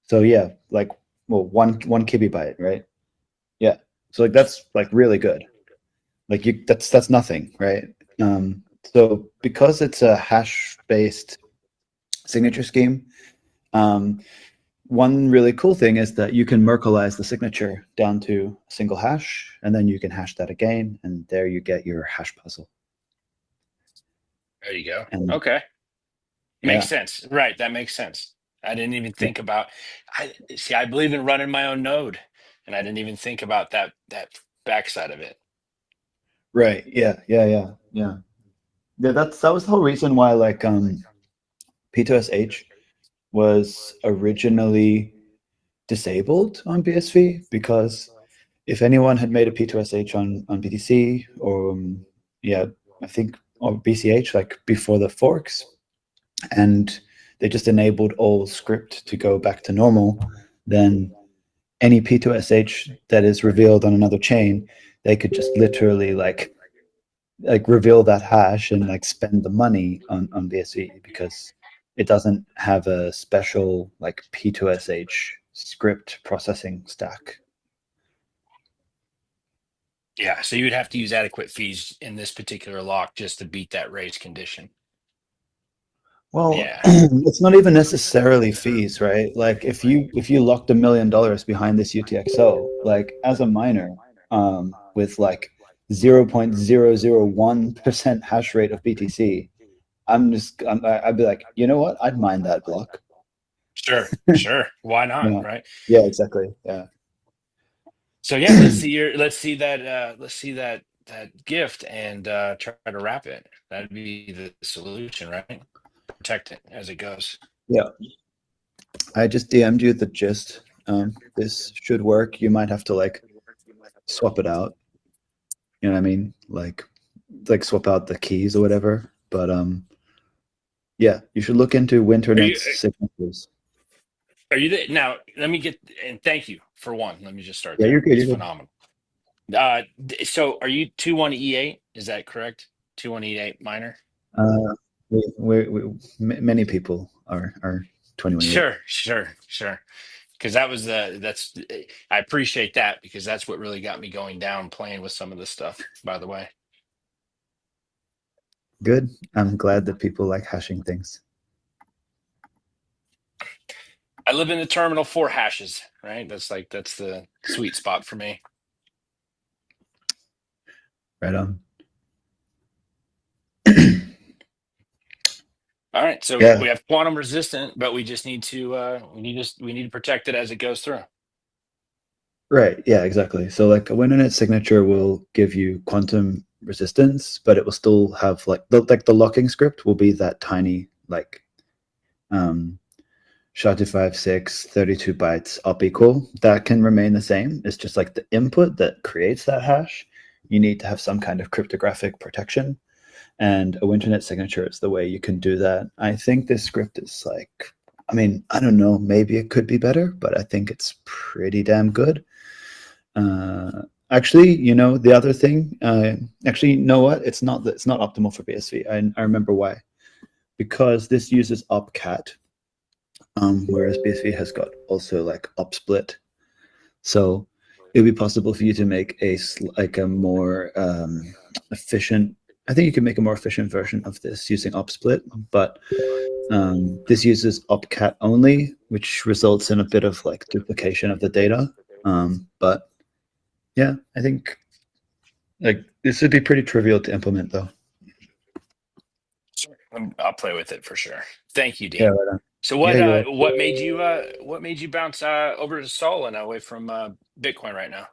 So yeah, like, well, one kibibyte, right? Yeah. So like that's like really good. Like that's nothing, right? So because it's a hash-based signature scheme, one really cool thing is that you can Merkleize the signature down to a single hash, and then you can hash that again, and there you get your hash puzzle. There you go. And, okay. Makes sense. Right. That makes sense. I didn't even think about, I believe in running my own node, and I didn't even think about that backside of it. Right. Yeah. That was the whole reason why like P2SH was originally disabled on BSV, because if anyone had made a P2SH on BTC or I think, or BCH, like before the forks, and they just enabled all script to go back to normal, then any P2SH that is revealed on another chain, they could just literally like reveal that hash and like spend the money on BSV, because it doesn't have a special like P2SH script processing stack. Yeah. So you would have to use adequate fees in this particular lock just to beat that raise condition. Well, yeah. It's not even necessarily fees, right? Like if you locked $1 million behind this UTXO, like as a miner, with like 0.001% hash rate of BTC, I'd be like, you know what? I'd mine that block. Sure. Why not? Yeah. Right. Yeah, exactly. Yeah. So yeah, let's see that gift and try to wrap it. That'd be the solution, right? Protect it as it goes. Yeah. I just DM'd you the gist. This should work. You might have to like swap it out. You know what I mean? Like swap out the keys or whatever. But yeah, you should look into Winternitz signatures. Are you there? Now, let me get, and thank you for one. Let me just start Yeah, there. you're good. It's You're good. phenomenal. So are you 21E8? Is that correct? 21E8 miner? Many people are 21. Sure. Because I appreciate that, because that's what really got me going down playing with some of this stuff, by the way. Good. I'm glad that people like hashing things. I live in the terminal 4 hashes, right? That's the sweet spot for me. Right on. All right, so Yeah. we have quantum resistant, but we just need to we need to protect it as it goes through. Right. Yeah, exactly. So like a Winternitz signature will give you quantum resistance, but it will still have like the locking script will be that tiny like SHA-256 32 bytes up equal. That can remain the same. It's just like the input that creates that hash. You need to have some kind of cryptographic protection. And a Winternitz signature is the way you can do that. I think this script is like I mean, I don't know, maybe it could be better, but I think it's pretty damn good. Actually, the other thing, actually, you know what? It's not optimal for BSV. I remember why. Because this uses opcat, whereas BSV has got also like opsplit. So it would be possible for you to make a more efficient. I think you can make a more efficient version of this using opsplit, but this uses opcat only, which results in a bit of like duplication of the data. But yeah, I think like this would be pretty trivial to implement, though. I'll play with it for sure. Thank you, Dean. Yeah, right on. So what Yeah, you're what made you bounce over to Solana away from Bitcoin right now?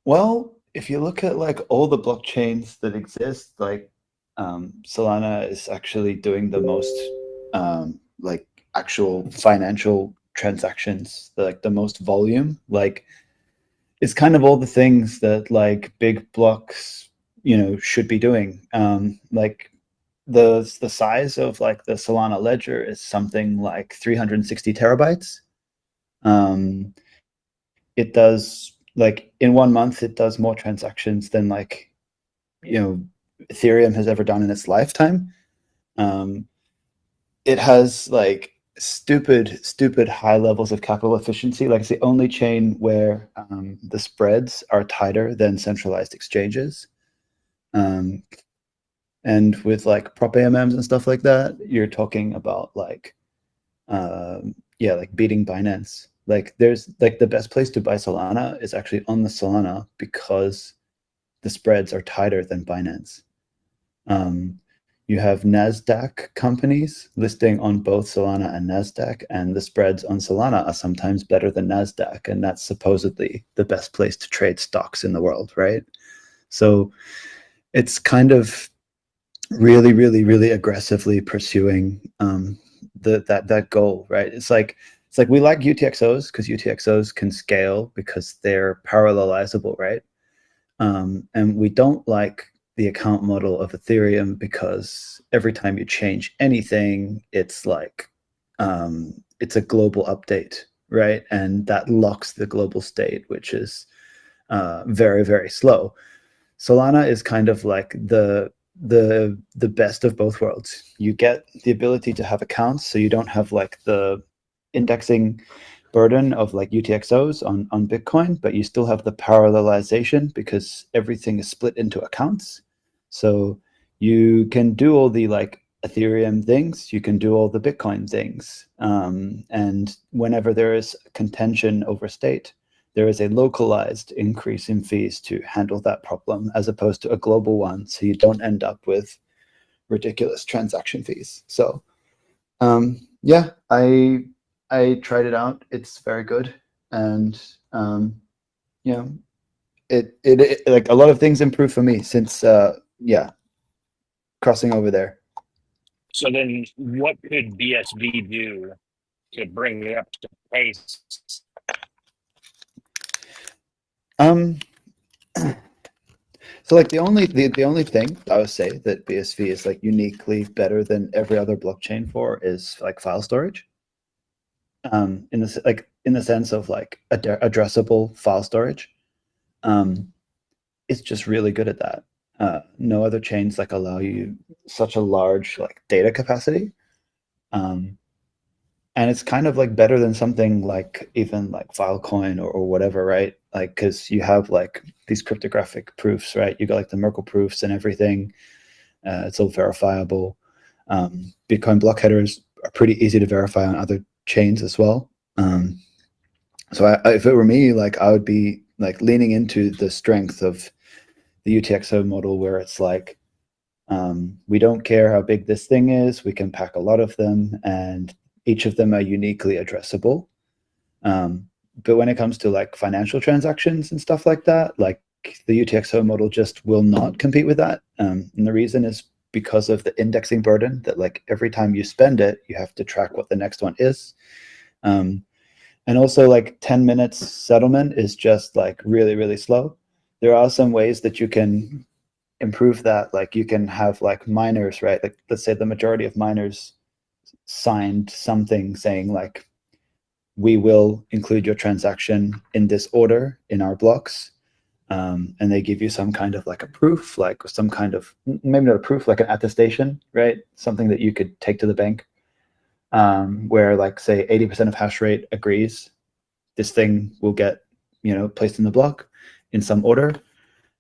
Well, if you look at like all the blockchains that exist, like Solana is actually doing the most like actual financial transactions, like the most volume. Like it's kind of all the things that like big blocks, should be doing. Like the size of like the Solana ledger is something like 360 terabytes. It does like in 1 month, it does more transactions than like, Ethereum has ever done in its lifetime. It has like stupid high levels of capital efficiency. Like it's the only chain where the spreads are tighter than centralized exchanges. And with like prop AMMs and stuff like that, you're talking about like, like beating Binance. Like there's like the best place to buy Solana is actually on the Solana because the spreads are tighter than Binance. You have NASDAQ companies listing on both Solana and NASDAQ, and the spreads on Solana are sometimes better than NASDAQ, and that's supposedly the best place to trade stocks in the world, right? So it's kind of really, really, really aggressively pursuing that goal, right? It's like we like UTXOs because UTXOs can scale because they're parallelizable, right? And we don't like the account model of Ethereum because every time you change anything, it's like it's a global update, right? And that locks the global state, which is very, very slow. Solana is kind of like the best of both worlds. You get the ability to have accounts, so you don't have like the indexing burden of like UTXOs on Bitcoin, but you still have the parallelization because everything is split into accounts. So you can do all the like Ethereum things, you can do all the Bitcoin things. And whenever there is contention over state, there is a localized increase in fees to handle that problem as opposed to a global one. So you don't end up with ridiculous transaction fees. So yeah, I tried it out. It's very good. And it like a lot of things improved for me since crossing over there. So then what could BSV do to bring it up to pace? So like the only thing I would say that BSV is like uniquely better than every other blockchain for is like file storage. In the sense of like addressable file storage. It's just really good at that. No other chains like allow you such a large like data capacity. And it's kind of like better than something like even like Filecoin or whatever, right? Like, because you have like these cryptographic proofs, right? You got like the Merkle proofs and everything. It's all verifiable. Bitcoin block headers are pretty easy to verify on other chains as well. So if it were me, like I would be like leaning into the strength of the UTXO model where it's like, we don't care how big this thing is. We can pack a lot of them and each of them are uniquely addressable. But when it comes to like financial transactions and stuff like that, like the UTXO model just will not compete with that. And the reason is because of the indexing burden that like every time you spend it, you have to track what the next one is. And also like 10 minutes settlement is just like really, really slow. There are some ways that you can improve that. Like you can have like miners, right? Like let's say the majority of miners signed something saying like, we will include your transaction in this order in our blocks. And they give you some kind of like a proof, like some kind of, maybe not a proof, like an attestation, right? Something that you could take to the bank, where like say 80% of hash rate agrees, this thing will get, placed in the block in some order.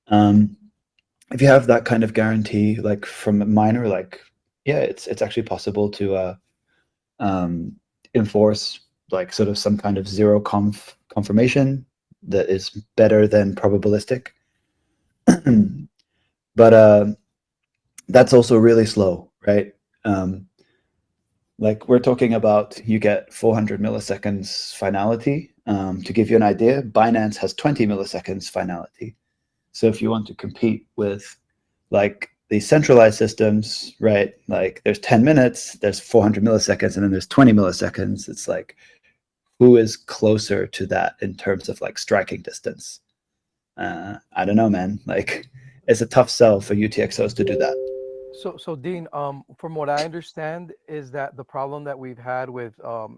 If you have that kind of guarantee, like from a miner, like, yeah, it's actually possible to enforce like sort of some kind of zero confirmation that is better than probabilistic. But that's also really slow, right? Like we're talking about, you get 400 milliseconds finality. To give you an idea, Binance has 20 milliseconds finality. So if you want to compete with like these centralized systems, right? Like there's 10 minutes, there's 400 milliseconds, and then there's 20 milliseconds. It's like, who is closer to that in terms of like striking distance? I don't know, man. Like it's a tough sell for UTXOs to do that. So Dean, from what I understand, is that the problem that we've had with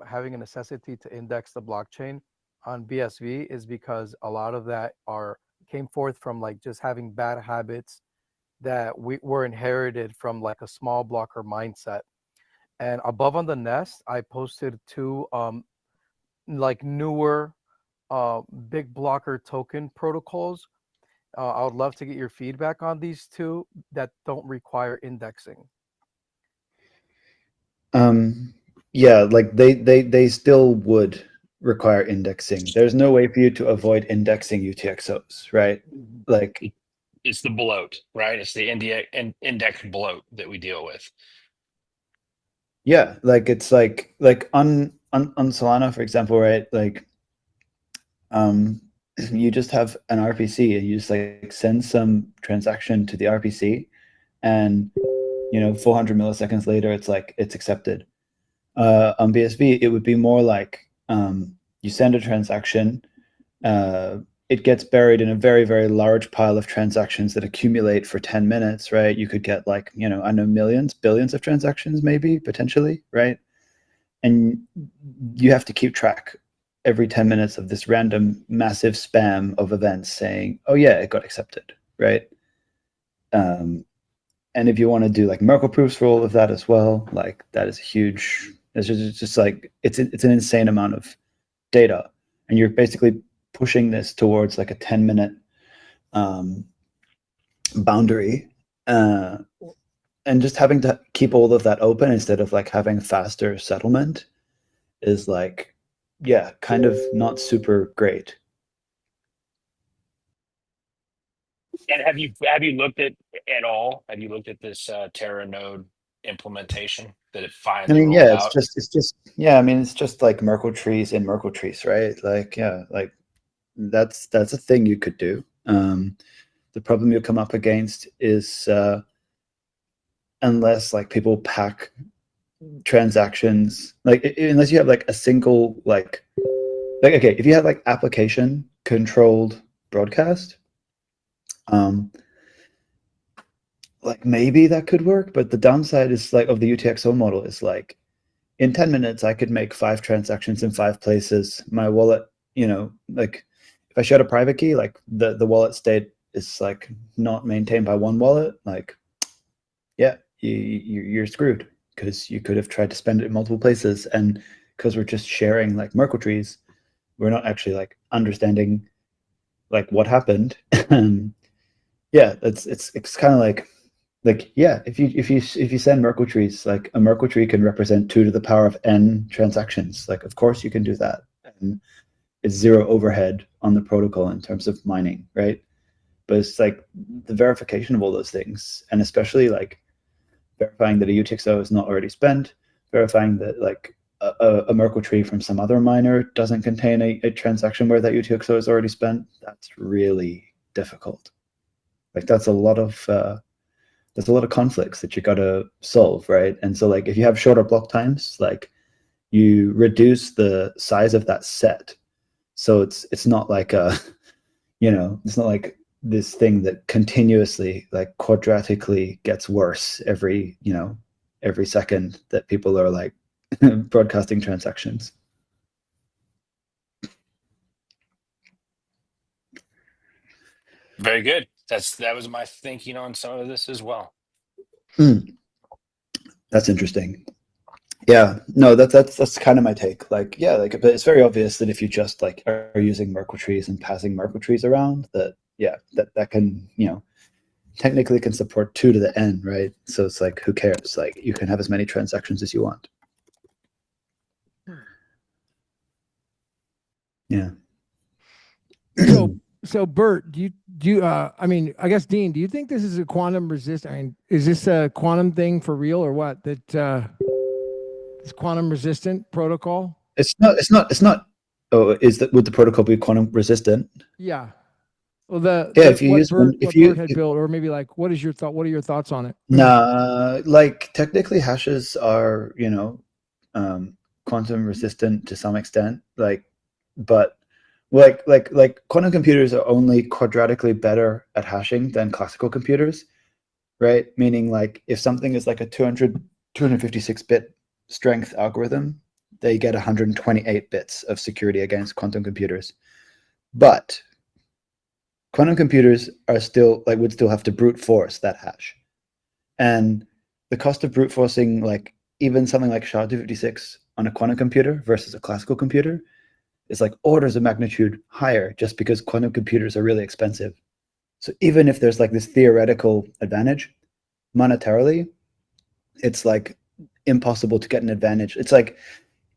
having a necessity to index the blockchain on BSV is because a lot of that came forth from like just having bad habits that were inherited from like a small blocker mindset. And above on the nest, I posted 2 like newer big blocker token protocols. I would love to get your feedback on these 2 that don't require indexing. Yeah, like they still would require indexing. There's no way for you to avoid indexing UTXOs, right? Like It's the bloat, right? It's the index bloat that we deal with. yeah, like it's like on Solana, for example, right? Like you just have an RPC and you just like send some transaction to the RPC, and 400 milliseconds later it's like it's accepted. On BSV it would be more like you send a transaction, it gets buried in a very, very large pile of transactions that accumulate for 10 minutes, right? You could get like, I know millions, billions of transactions maybe, potentially, right? And you have to keep track every 10 minutes of this random massive spam of events saying, oh yeah, it got accepted, right? And if you want to do like Merkle proofs for all of that as well, like that is huge. It's just like, it's an insane amount of data. And you're basically pushing this towards like a 10-minute boundary, and just having to keep all of that open instead of like having faster settlement is like, yeah, kind of not super great. And have you looked at all? Have you looked at this Terra node implementation that it finally rolled Yeah, out? it's just yeah, I mean, it's just like Merkle trees in Merkle trees, right? Like, yeah, like that's a thing you could do. The problem you'll come up against is unless like people pack transactions, like unless you have like a single like okay, if you have like application controlled broadcast, like maybe that could work, but the downside is like of the UTXO model is like in 10 minutes I could make 5 transactions in 5 places. My wallet, like if I showed a private key, like the wallet state is like not maintained by one wallet, like yeah, you're screwed because you could have tried to spend it in multiple places, and because we're just sharing like Merkle trees, we're not actually like understanding like what happened. Yeah, it's kind of like yeah, if you send Merkle trees, like a Merkle tree can represent 2 to the power of n transactions. Like of course you can do that, and it's zero overhead on the protocol in terms of mining, right? But it's like the verification of all those things, and especially like verifying that a UTXO is not already spent, verifying that like a Merkle tree from some other miner doesn't contain a transaction where that UTXO is already spent. That's really difficult. Like that's a lot of conflicts that you got to solve, right? And so like if you have shorter block times, like you reduce the size of that set, so it's not like it's not like this thing that continuously like quadratically gets worse every every second that people are like broadcasting transactions. Very good. That was my thinking on some of this as well. That's interesting. Yeah, no, that's kind of my take. Like, yeah, like, but it's very obvious that if you just like are using Merkle trees and passing Merkle trees around, that that can, you know, technically can support 2 to the n, right? So it's like, who cares? Like, you can have as many transactions as you want. Yeah. So Bert, do you I mean, I guess Dean, do you think this is a quantum resist? I mean, is this a quantum thing for real or what? That this quantum resistant protocol? It's not. Oh, would the protocol be quantum resistant? Yeah. Well, If you use Bert had built, or maybe like, what is your thought? What are your thoughts on it? Nah, like technically hashes are, you know, quantum resistant to some extent. Like, but like quantum computers are only quadratically better at hashing than classical computers, right? Meaning like if something is like a 256 bit strength algorithm, they get 128 bits of security against quantum computers. But quantum computers are still like would still have to brute force that hash. And the cost of brute forcing like even something like SHA-256 on a quantum computer versus a classical computer is like orders of magnitude higher just because quantum computers are really expensive. So even if there's like this theoretical advantage, monetarily, it's like impossible to get an advantage. It's like,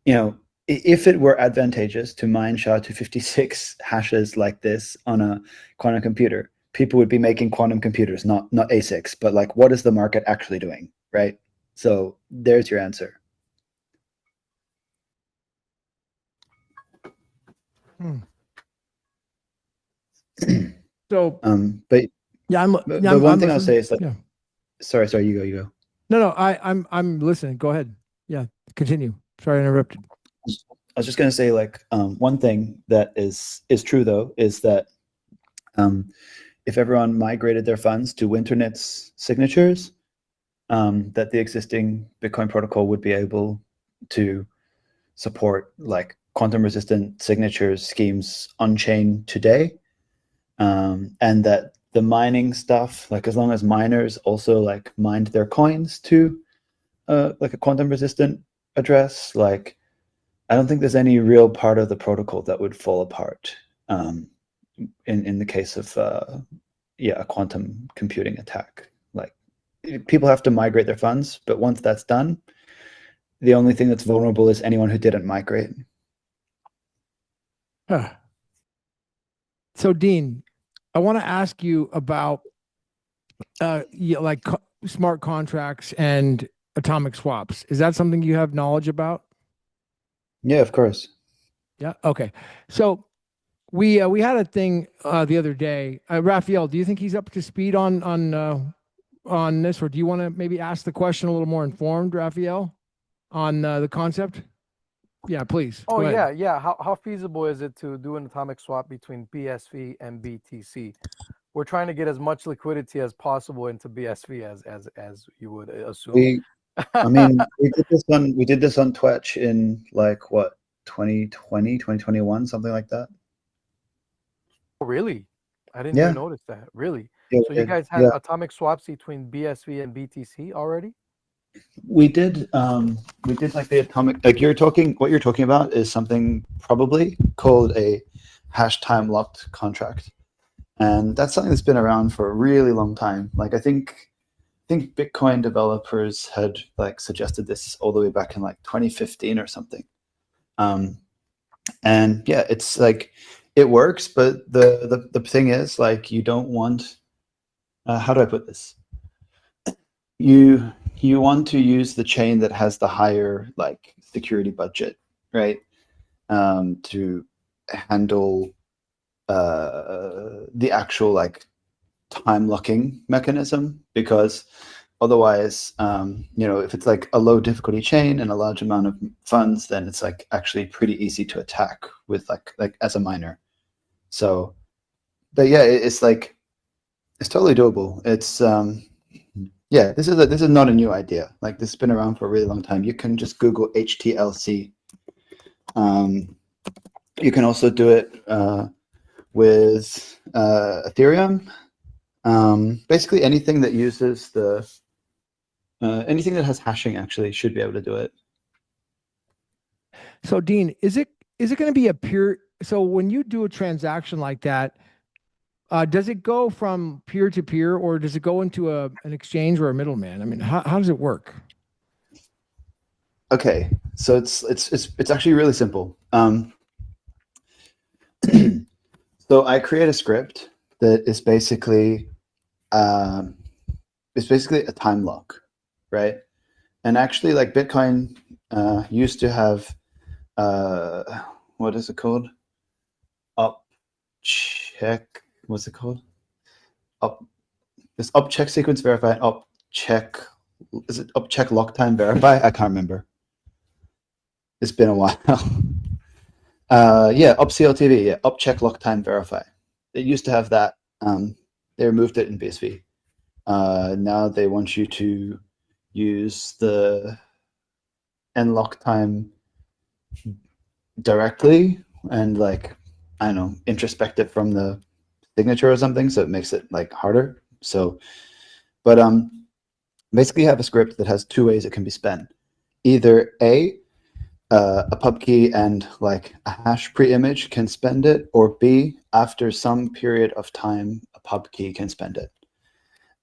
you know, if it were advantageous to mine SHA-256 hashes like this on a quantum computer, people would be making quantum computers, not ASICs, but like, what is the market actually doing, right? So there's your answer. So, but yeah, one thing I'll say is like, yeah. Sorry, you go. No, I'm listening. Go ahead. Yeah, continue. Sorry, I interrupted. I was just gonna say like, one thing that is true though is that if everyone migrated their funds to Winternitz signatures, that the existing Bitcoin protocol would be able to support like quantum resistant signatures schemes on chain today, and that the mining stuff, like as long as miners also like mined their coins to like a quantum resistant address, like I don't think there's any real part of the protocol that would fall apart in the case of a quantum computing attack. Like people have to migrate their funds, but once that's done, the only thing that's vulnerable is anyone who didn't migrate. So Dean, I want to ask you about smart contracts and atomic swaps. Is that something you have knowledge about? Yeah, of course. Yeah. Okay. So we had a thing the other day. Raphael, do you think he's up to speed on this, or do you want to maybe ask the question a little more informed, Raphael, on the concept? Yeah, please. Oh, Go ahead. yeah. How feasible is it to do an atomic swap between BSV and BTC? We're trying to get as much liquidity as possible into BSV as you would assume. We did this on Twitch in like what 2020, 2021, something like that. Oh, really? I didn't even notice that. Really? Yeah, so you guys had atomic swaps between BSV and BTC already? We did like the atomic, like what you're talking about is something probably called a hash time locked contract. And that's something that's been around for a really long time. Like I think Bitcoin developers had like suggested this all the way back in like 2015 or something. And yeah, it's like it works, but the thing is like you don't want how do I put this? You want to use the chain that has the higher like security budget, right? To handle the actual like time locking mechanism, because otherwise, if it's like a low difficulty chain and a large amount of funds, then it's like actually pretty easy to attack with like as a miner. So, but yeah, it's like it's totally doable. It's Yeah, this is not a new idea. Like, this has been around for a really long time. You can just Google HTLC. You can also do it with Ethereum. Basically, anything that uses anything that has hashing actually should be able to do it. So Dean, is it going to be a peer? So when you do a transaction like that, does it go from peer to peer, or does it go into an exchange or a middleman? I mean, how does it work? Okay, so it's actually really simple. So I create a script that is basically a time lock, right? And actually, like, Bitcoin used to have what is it called? What's it called? This upcheck sequence verify and upcheck. Is it upcheck lock time verify? I can't remember. It's been a while. Yeah, UpCLTV, yeah, upcheck lock time verify. It used to have that. They removed it in BSV. Now they want you to use the nlock time directly and, like, I don't know, introspect it from the signature or something, so it makes it like harder. So, but basically, you have a script that has two ways it can be spent. Either a pub key and, like, a hash pre-image can spend it, or B, after some period of time, a pub key can spend it.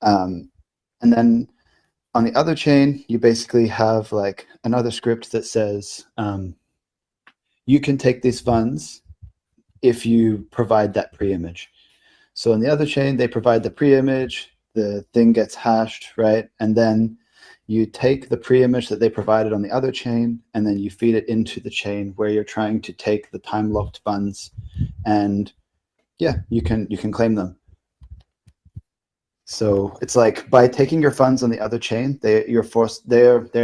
And then on the other chain, you basically have, like, another script that says you can take these funds if you provide that pre-image. So in the other chain, they provide the pre-image, the thing gets hashed, right? And then you take the pre-image that they provided on the other chain, and then you feed it into the chain where you're trying to take the time-locked funds, and yeah, you can claim them. So it's like, by taking your funds on the other chain, they're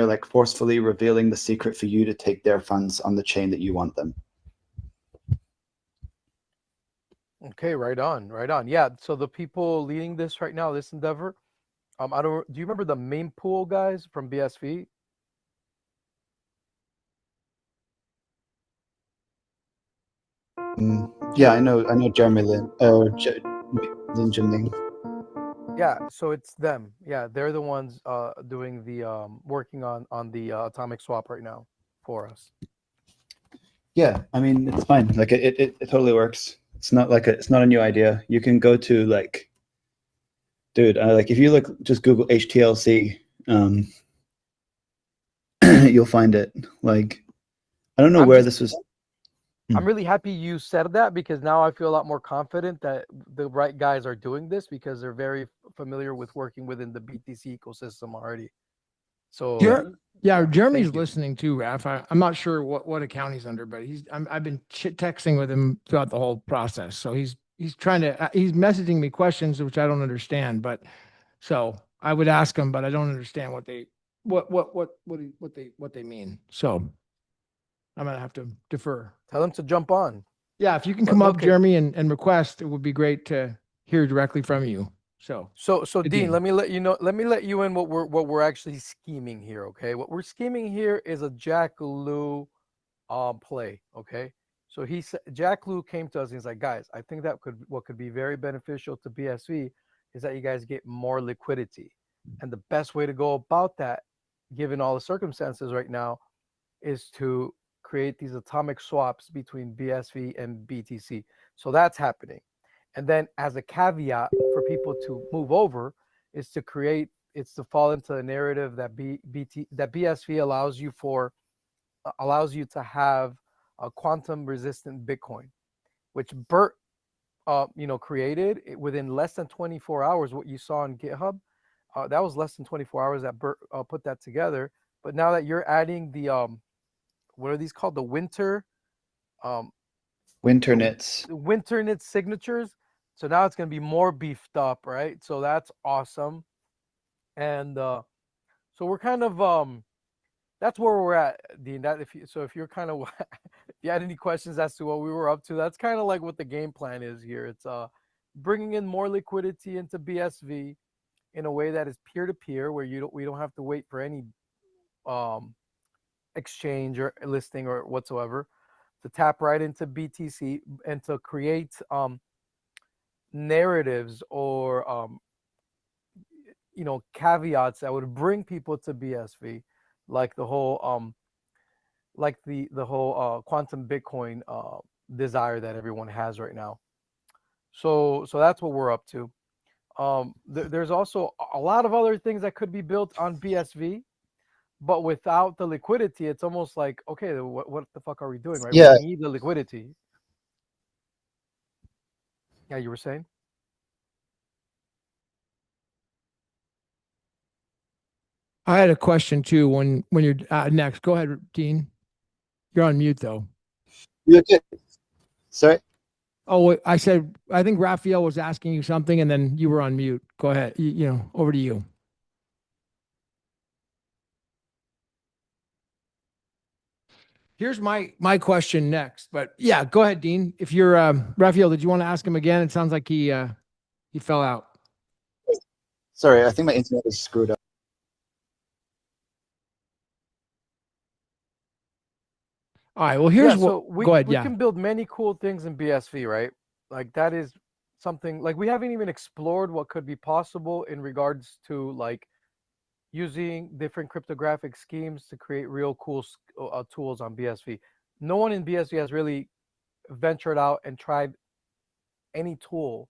like forcefully revealing the secret for you to take their funds on the chain that you want them. Okay, right on, right on. Yeah, so the people leading this right now, this endeavor, do you remember the Mempool guys from BSV? Yeah, I know Jeremy Lin, Lin Junling. Yeah, so it's them. Yeah, they're the ones doing the working on the atomic swap right now for us. Yeah, I mean, it's fine. Like, it totally works. It's not a new idea. You can go to, like, dude, like, if you just Google HTLC, you'll find it. Like, I don't know where this was. I'm really happy you said that, because now I feel a lot more confident that the right guys are doing this, because they're very familiar with working within the BTC ecosystem already. So yeah, Jeremy's listening too, Raph. I'm not sure what account he's under, but I've been texting with him throughout the whole process. So he's trying to he's messaging me questions which I don't understand, but so I would ask him, but I don't understand what they mean. So I'm gonna have to defer. Tell him to jump on. Yeah, if you can come up, Jeremy, and request, it would be great to hear directly from you. So Dean, let me let you in what we're actually scheming here. Okay, what we're scheming here is a Jack Lou play. Okay, so Jack Lou came to us and he's like, guys, I think that what could be very beneficial to BSV is that you guys get more liquidity, and the best way to go about that, given all the circumstances right now, is to create these atomic swaps between BSV and BTC. So that's happening. And then, as a caveat for people to move over, is to fall into a narrative that BSV allows you to have a quantum resistant Bitcoin, which Bert created within less than 24 hours. What you saw on GitHub, that was less than 24 hours that Bert put that together. But now that you're adding the what are these called? The Winternitz signatures. So now it's going to be more beefed up, right? So that's awesome. And so we're kind of that's where we're at, Dean. If you're kind of if you had any questions as to what we were up to, that's kind of like what the game plan is here. It's bringing in more liquidity into BSV, in a way that is peer-to-peer, where we don't have to wait for any exchange or listing or whatsoever, to tap right into BTC and to create narratives or caveats that would bring people to BSV, like the whole quantum Bitcoin desire that everyone has right now. So that's what we're up to. There's also a lot of other things that could be built on BSV, but without the liquidity, it's almost like, okay, what the fuck are we doing, right? Yeah. We need the liquidity. Yeah, you were saying? I had a question too. When you're next, go ahead, Dean. You're on mute though. You okay? Sorry. Oh, I said I think Raphael was asking you something, and then you were on mute. Go ahead. Over to you. Here's my question next, but yeah, go ahead, Dean. If you're Raphael, did you want to ask him again? It sounds like he fell out. Sorry, I think my internet is screwed up. All right. Well, here's so what. Go ahead. We Yeah. can build many cool things in BSV, right? Like that is something like we haven't even explored what could be possible in regards to like using different cryptographic schemes to create real cool tools on BSV. No one in BSV has really ventured out and tried any tooling